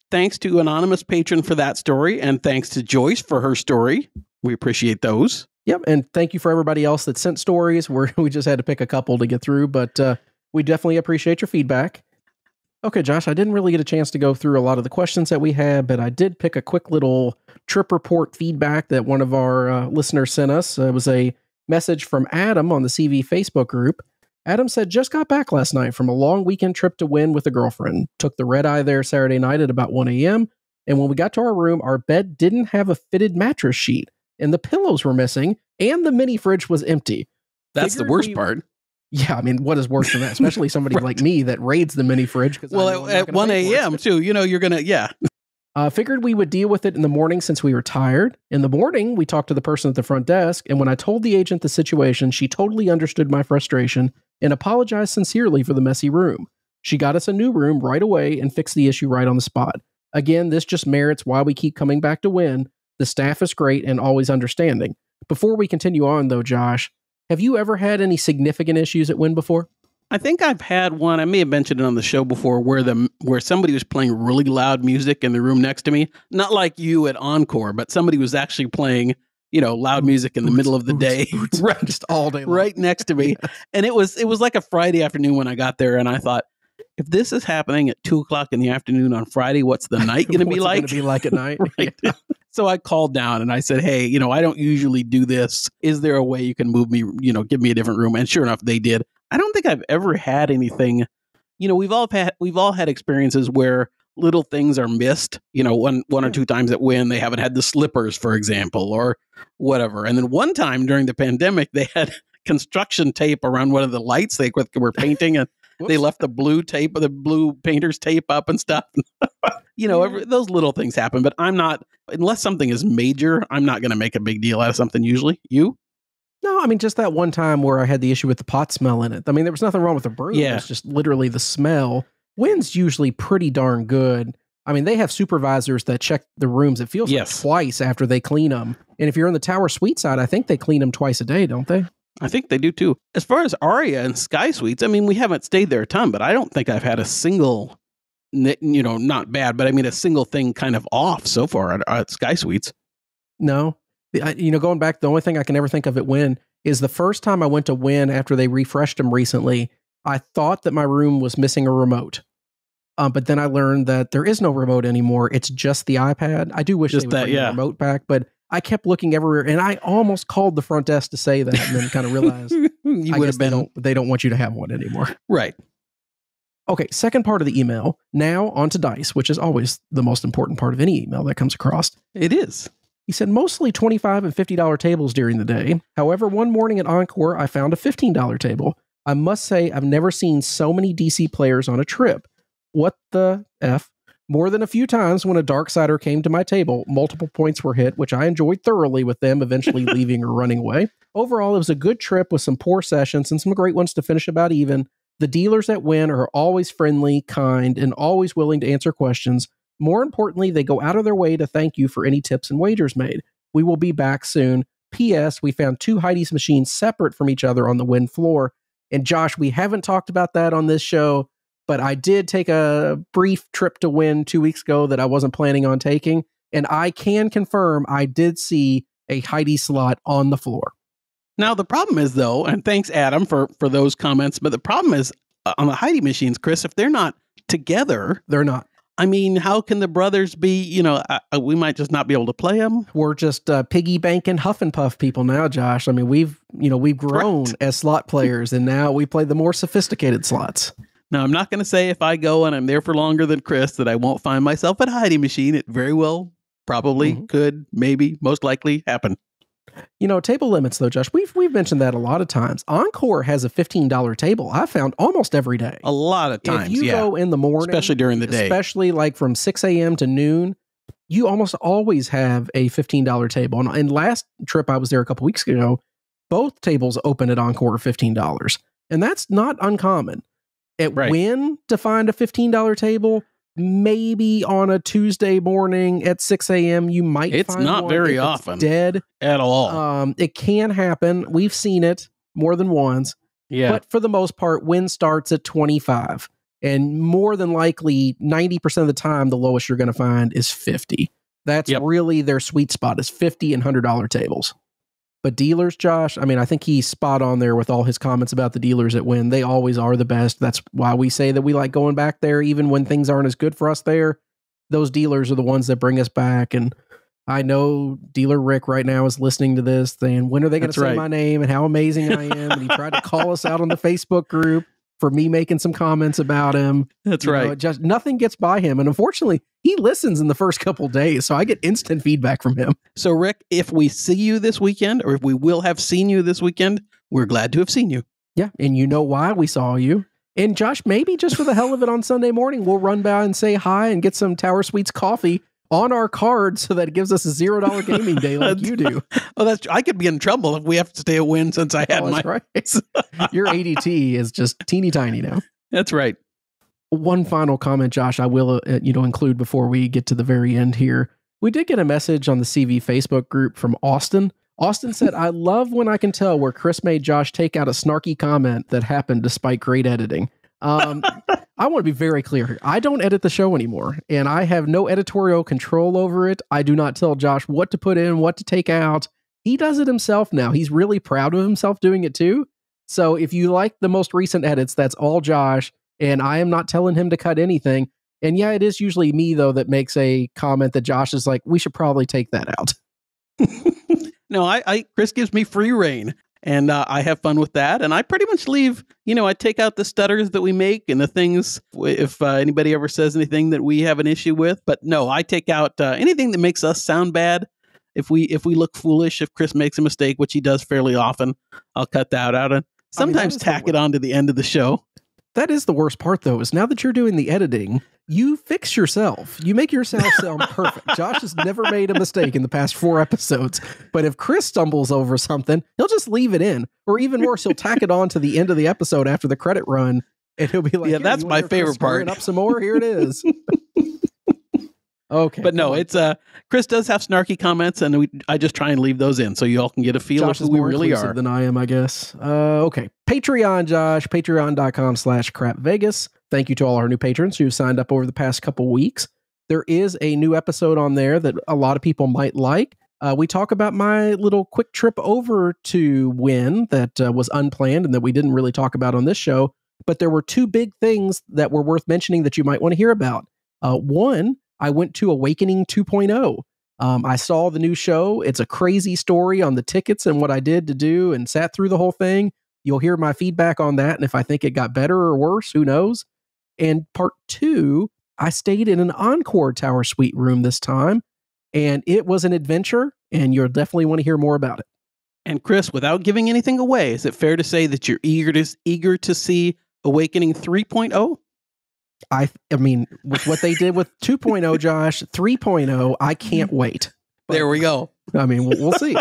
Thanks to anonymous patron for that story, and thanks to Joyce for her story. We appreciate those. Yep, and thank you for everybody else that sent stories. We just had to pick a couple to get through, but we definitely appreciate your feedback. Okay, Josh, I didn't really get a chance to go through a lot of the questions that we had, but I did pick a quick little trip report feedback that one of our listeners sent us. It was a message from Adam on the CV Facebook group. Adam said, just got back last night from a long weekend trip to Wynn with a girlfriend. Took the red eye there Saturday night at about 1 a.m. And when we got to our room, our bed didn't have a fitted mattress sheet, and the pillows were missing, and the mini fridge was empty. That's the worst part. Yeah, I mean, what is worse than that? Especially somebody Right. like me that raids the mini fridge. Well, at 1 a.m. too, you're going to, yeah. Figured we would deal with it in the morning since we were tired. In the morning, we talked to the person at the front desk, and when I told the agent the situation, she totally understood my frustration and apologized sincerely for the messy room. She got us a new room right away and fixed the issue right on the spot. Again, this just merits why we keep coming back to Wynn. The staff is great and always understanding. Before we continue on, though, Josh, have you ever had any significant issues at Wynn before? I think I've had one. I may have mentioned it on the show before, where somebody was playing really loud music in the room next to me. Not like you at Encore, but somebody was actually playing, loud music in the middle of the day, right, just all day long. right next to me. Yes. And it was like a Friday afternoon when I got there, and I thought, if this is happening at 2:00 in the afternoon on Friday, what's the night going to be like? What's it going to be like at night? Right. Yeah. So I called down and I said, hey, I don't usually do this. Is there a way you can move me, give me a different room? And sure enough, they did. I don't think I've ever had anything, we've all had experiences where little things are missed, one or two times at Wynn, they haven't had the slippers, for example, or whatever. And then one time during the pandemic, they had construction tape around one of the lights they were painting, and they left the blue painter's tape up and stuff. Those little things happen, but I'm not, unless something is major, I'm not going to make a big deal out of something usually. You? No, I mean, just that one time where I had the issue with the pot smell in it. I mean, there was nothing wrong with the broom. Yeah. It's just literally the smell. Wynn's usually pretty darn good. I mean, they have supervisors that check the rooms. It feels like twice after they clean them. And if you're in the Tower Suite side, I think they clean them twice a day, don't they? I think they do too. As far as Aria and Sky Suites, I mean, we haven't stayed there a ton, but I don't think I've had a single, not bad, but I mean, a single thing kind of off so far at Sky Suites. No. Going back, the only thing I can ever think of at Wynn is the first time I went to Wynn after they refreshed them recently, I thought that my room was missing a remote. But then I learned that there is no remote anymore. It's just the iPad. I do wish they would bring the remote back, but I kept looking everywhere, and I almost called the front desk to say that, and then kind of realized they don't want you to have one anymore. Right. Okay, second part of the email. Now on to dice, which is always the most important part of any email that comes across. It is. He said mostly $25 and $50 tables during the day. However, one morning at Encore, I found a $15 table. I must say, I've never seen so many DC players on a trip. What the F? More than a few times when a Darksider came to my table, multiple points were hit, which I enjoyed thoroughly with them eventually leaving or running away. Overall, it was a good trip with some poor sessions and some great ones to finish about even. The dealers that win are always friendly, kind, and always willing to answer questions. More importantly, they go out of their way to thank you for any tips and wagers made. We will be back soon. P.S. We found two Heidi's machines separate from each other on the Wynn floor. And Josh, we haven't talked about that on this show, but I did take a brief trip to Wynn 2 weeks ago that I wasn't planning on taking. And I can confirm I did see a Heidi slot on the floor. Now, the problem is, though, and thanks, Adam, for those comments, but the problem is on the Heidi machines, Chris, if they're not together, they're not. I mean, how can the brothers be, we might just not be able to play them? We're just piggy banking Huff and Puff people now, Josh. I mean, we've grown as slot players, and now we play the more sophisticated slots. Now, I'm not going to say if I go and I'm there for longer than Chris that I won't find myself at a hiding machine. It very well, probably, could, maybe, most likely happen. Table limits, though, Josh, we've mentioned that a lot of times. Encore has a $15 table. I found almost every day. A lot of times, if you go in the morning, especially during the day, especially like from 6 a.m. to noon, you almost always have a $15 table. And last trip I was there a couple weeks ago, both tables open at Encore $15. And that's not uncommon. At Wynn, to find a $15 table, maybe on a Tuesday morning at 6 a.m. you might it's find not one very if often it's dead at all. It can happen. We've seen it more than once. Yeah. But for the most part, Wynn starts at 25. And more than likely, 90% of the time, the lowest you're going to find is 50. That's really their sweet spot, is $50 and $100 tables. But dealers, Josh, I mean, I think he's spot on there with all his comments about the dealers at Wynn. They always are the best. That's why we say that we like going back there, even when things aren't as good for us there. Those dealers are the ones that bring us back. And I know dealer Rick right now is listening to this saying, when are they going to say my name and how amazing I am? And he tried to call us out on the Facebook group for me making some comments about him. That's right. Just nothing gets by him. And unfortunately, he listens in the first couple days. So I get instant feedback from him. So Rick, if we see you this weekend, or if we will have seen you this weekend, we're glad to have seen you. Yeah. And you know why we saw you. And Josh, maybe just for the hell of it on Sunday morning, we'll run by and say hi and get some Tower Suites coffee on our card so that it gives us a $0 gaming day like you do. Oh, I could be in trouble if we have to stay at Wynn since I had my... right. Your ADT is just teeny tiny now. That's right. One final comment, Josh, I will include before we get to the very end here. We did get a message on the CV Facebook group from Austin. Austin said, I love when I can tell where Chris made Josh take out a snarky comment that happened despite great editing. I want to be very clear here. I don't edit the show anymore, and I have no editorial control over it. I do not tell Josh what to put in, what to take out. He does it himself now. He's really proud of himself doing it too. So if you like the most recent edits, that's all Josh, and I am not telling him to cut anything. And yeah, it is usually me, though, that makes a comment that Josh is like, we should probably take that out. No, Chris gives me free reign. And I have fun with that. And I pretty much leave, I take out the stutters that we make and the things, if anybody ever says anything that we have an issue with. But no, I take out anything that makes us sound bad. If we look foolish, if Chris makes a mistake, which he does fairly often, I'll cut that out and sometimes tack it on to the end of the show. That is the worst part, though, is now that you're doing the editing, you fix yourself. You make yourself sound perfect. Josh has never made a mistake in the past 4 episodes. But if Chris stumbles over something, he'll just leave it in. Or even worse, he'll tack it on to the end of the episode after the credit run. And he'll be like, yeah, that's my favorite part. Up some more. Here it is. Okay. But no, it's Chris does have snarky comments, and I just try and leave those in so you all can get a feel Josh of who we really are. Than I am, I guess. Okay. Patreon, Josh. Patreon.com/crapvegas. Thank you to all our new patrons who signed up over the past couple weeks. There is a new episode on there that a lot of people might like. We talk about my little quick trip over to Wynn that was unplanned and that we didn't really talk about on this show. But there were 2 big things that were worth mentioning that you might want to hear about. One, I went to Awakening 2.0. I saw the new show. It's a crazy story on the tickets and what I did to do and sat through the whole thing. You'll hear my feedback on that. And if I think it got better or worse, who knows? And part 2, I stayed in an Encore Tower Suite room this time. And it was an adventure. And you'll definitely want to hear more about it. And Chris, without giving anything away, is it fair to say that you're eager to see Awakening 3.0? I mean, with what they did with 2.0, Josh, 3.0, I can't wait. But, there we go. I mean, we'll see.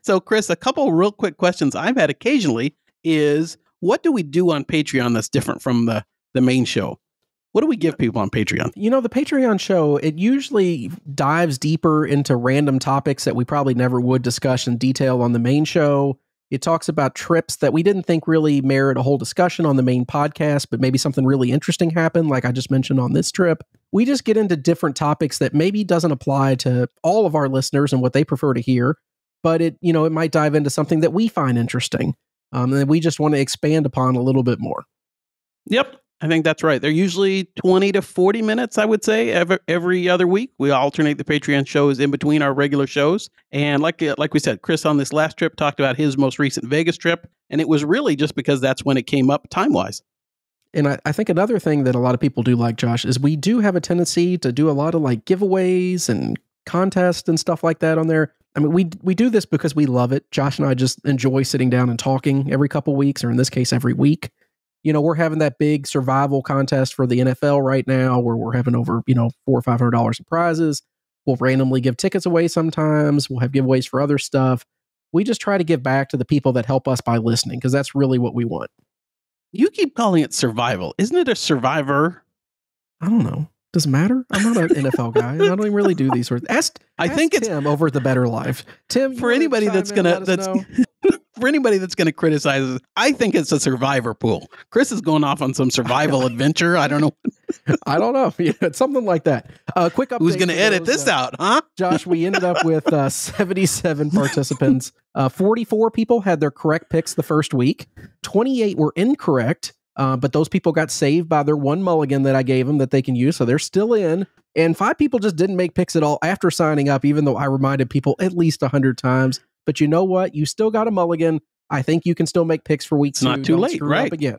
So, Chris, a couple real quick questions I've had occasionally is, what do we do on Patreon that's different from the main show? What do we give people on Patreon? The Patreon show, it usually dives deeper into random topics that we probably never would discuss in detail on the main show. It talks about trips that we didn't think really merit a whole discussion on the main podcast, but maybe something really interesting happened, like I just mentioned on this trip. We just get into different topics that maybe doesn't apply to all of our listeners and what they prefer to hear, but it might dive into something that we find interesting, and we just want to expand upon a little bit more. Yep. I think that's right. They're usually 20 to 40 minutes, I would say, every other week. We alternate the Patreon shows in between our regular shows. And like we said, Chris on this last trip talked about his most recent Vegas trip. And it was really just because that's when it came up time-wise. And I think another thing that a lot of people do like, Josh, is we do have a tendency to do a lot of like giveaways and contests and stuff like that on there. I mean, we do this because we love it. Josh and I just enjoy sitting down and talking every couple weeks, or in this case, every week. You know, we're having that big survival contest for the NFL right now where we're having over, $400 or $500 in prizes. We'll randomly give tickets away sometimes. We'll have giveaways for other stuff. We just try to give back to the people that help us by listening, because that's really what we want. You keep calling it survival. Isn't it a survivor? I don't know. Does it matter? I'm not an NFL guy. I don't even really do these sorts of things. I think it's Tim over at The Better Life. Tim, for anybody that's for anybody that's gonna criticize it, I think it's a survivor pool. Chris is going off on some survival adventure. I don't know. I don't know. Yeah, it's something like that. Quick update. Who's gonna edit this out, huh? Josh, we ended up with 77 participants. 44 people had their correct picks the first week. 28 were incorrect. But those people got saved by their one mulligan that I gave them that they can use. So they're still in. And 5 people just didn't make picks at all after signing up, even though I reminded people at least 100 times. But you know what? You still got a mulligan. I think you can still make picks for week 2. It's not too late, right? Up again.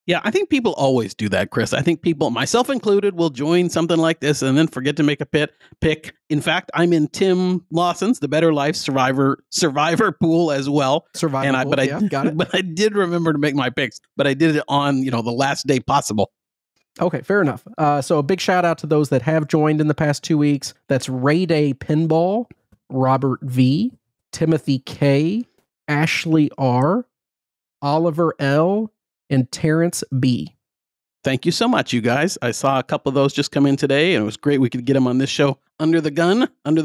Yeah, I think people always do that, Chris. I think people, myself included, will join something like this and then forget to make a pick. In fact, I'm in Tim Lawson's The Better Life Survivor pool as well. Got it. But I did remember to make my picks, but I did it on, the last day possible. Okay, fair enough. So a big shout out to those that have joined in the past 2 weeks. That's Ray Day Pinball, Robert V, Timothy K, Ashley R, Oliver L, and Terrence B. Thank you so much, you guys. I saw a couple of those just come in today, and it was great we could get them on this show under the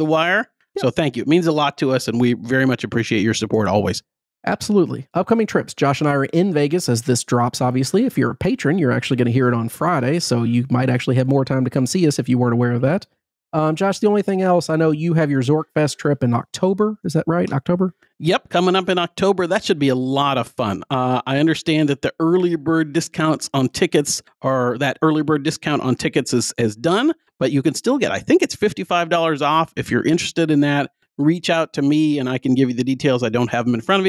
wire. Yep. So thank you. It means a lot to us, and we very much appreciate your support always. Absolutely. Upcoming trips. Josh and I are in Vegas as this drops, obviously. If you're a patron, you're actually going to hear it on Friday, so you might actually have more time to come see us if you weren't aware of that. Josh, the only thing else, I know you have your Zorkfest trip in October. Is that right? October? Yep, coming up in October. That should be a lot of fun. I understand that the early bird discounts on tickets, or that early bird discount on tickets is done, but you can still get, I think it's $55 off. If you're interested in that, reach out to me and I can give you the details. I don't have them in front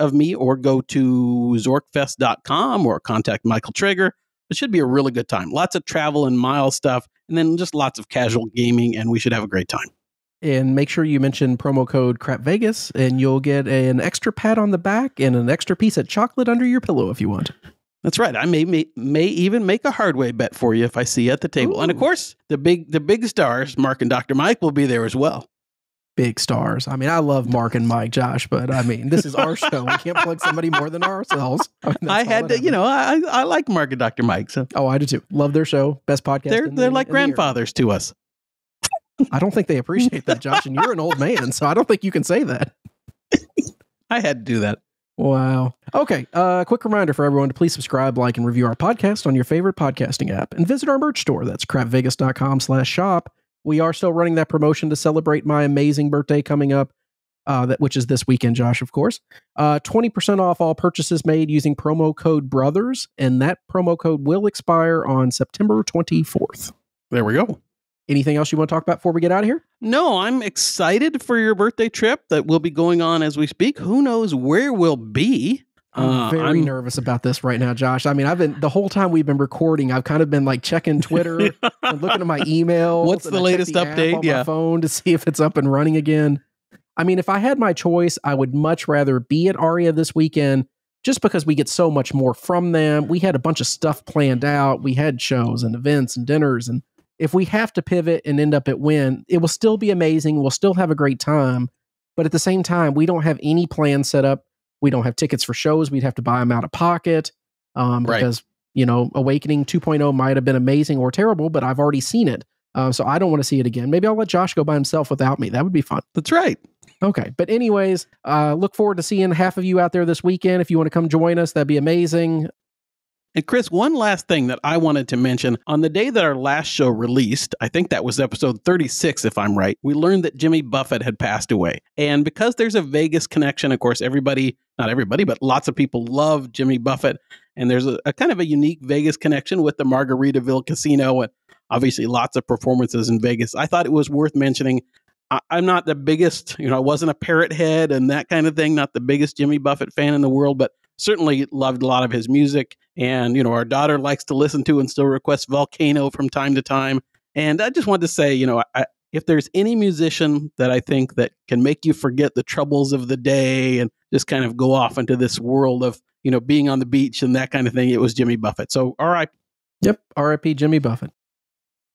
of me, or go to zorkfest.com or contact Michael Traeger. It should be a really good time. Lots of travel and mile stuff, and then just lots of casual gaming, and we should have a great time. And make sure you mention promo code CRAPVEGAS, and you'll get an extra pat on the back and an extra piece of chocolate under your pillow if you want. That's right. I may even make a hardware bet for you if I see you at the table. Ooh. And of course, the big stars, Mark and Dr. Mike, will be there as well. Big stars. I mean, I love Mark and Mike, Josh, but I mean, this is our show. We can't plug somebody more than ourselves. I had to, I like Mark and Dr. Mike. So. Oh, I do too. Love their show. Best podcast. They're like grandfathers to us. I don't think they appreciate that, Josh, and you're an old man, so I don't think you can say that. I had to do that. Wow. Okay. Quick reminder for everyone to please subscribe, like, and review our podcast on your favorite podcasting app, and visit our merch store. That's crapvegas.com/shop. We are still running that promotion to celebrate my amazing birthday coming up, which is this weekend, Josh, of course. 20% off all purchases made using promo code BROTHERS, and that promo code will expire on September 24th. There we go. Anything else you want to talk about before we get out of here? No, I'm excited for your birthday trip that will be going on as we speak. Who knows where we'll be? I'm very nervous about this right now, Josh. I mean, the whole time we've been recording, I've kind of been like checking Twitter and looking at my email. What's the latest update on my phone to see if it's up and running again. I mean, if I had my choice, I would much rather be at Aria this weekend just because we get so much more from them. We had a bunch of stuff planned out. We had shows and events and dinners. And if we have to pivot and end up at Wynn, it will still be amazing. We'll still have a great time. But at the same time, we don't have any plans set up. We don't have tickets for shows. We'd have to buy them out of pocket because, Awakening 2.0 might have been amazing or terrible, but I've already seen it. So I don't want to see it again. Maybe I'll let Josh go by himself without me. That would be fun. That's right. Okay. But anyways, look forward to seeing half of you out there this weekend. If you want to come join us, that'd be amazing. And Chris, one last thing that I wanted to mention. On the day that our last show released, I think that was episode 36, if I'm right, we learned that Jimmy Buffett had passed away. And because there's a Vegas connection, of course, not everybody, but lots of people love Jimmy Buffett. And there's a kind of a unique Vegas connection with the Margaritaville Casino and obviously lots of performances in Vegas. I thought it was worth mentioning. I'm not the biggest, I wasn't a parrot head and that kind of thing, not the biggest Jimmy Buffett fan in the world, but certainly loved a lot of his music. And, our daughter likes to listen to and still requests Volcano from time to time. And I just wanted to say, if there's any musician that I think that can make you forget the troubles of the day and just kind of go off into this world of, being on the beach and that kind of thing, it was Jimmy Buffett. So, all right. Yep. R.I.P. Jimmy Buffett.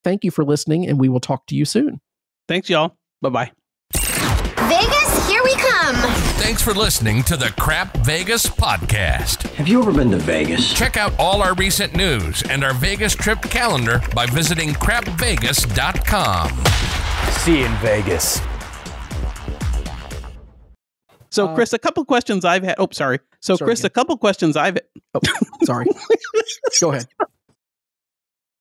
Thank you for listening, and we will talk to you soon. Thanks, y'all. Bye-bye. Vegas, here we come. Thanks for listening to the Crap Vegas podcast. Have you ever been to Vegas? Check out all our recent news and our Vegas trip calendar by visiting crapvegas.com. See you in Vegas. So, Chris, a couple questions I've had. Oh, sorry. So, Sorry Chris, again. a couple questions I've. Oh, sorry. Go ahead.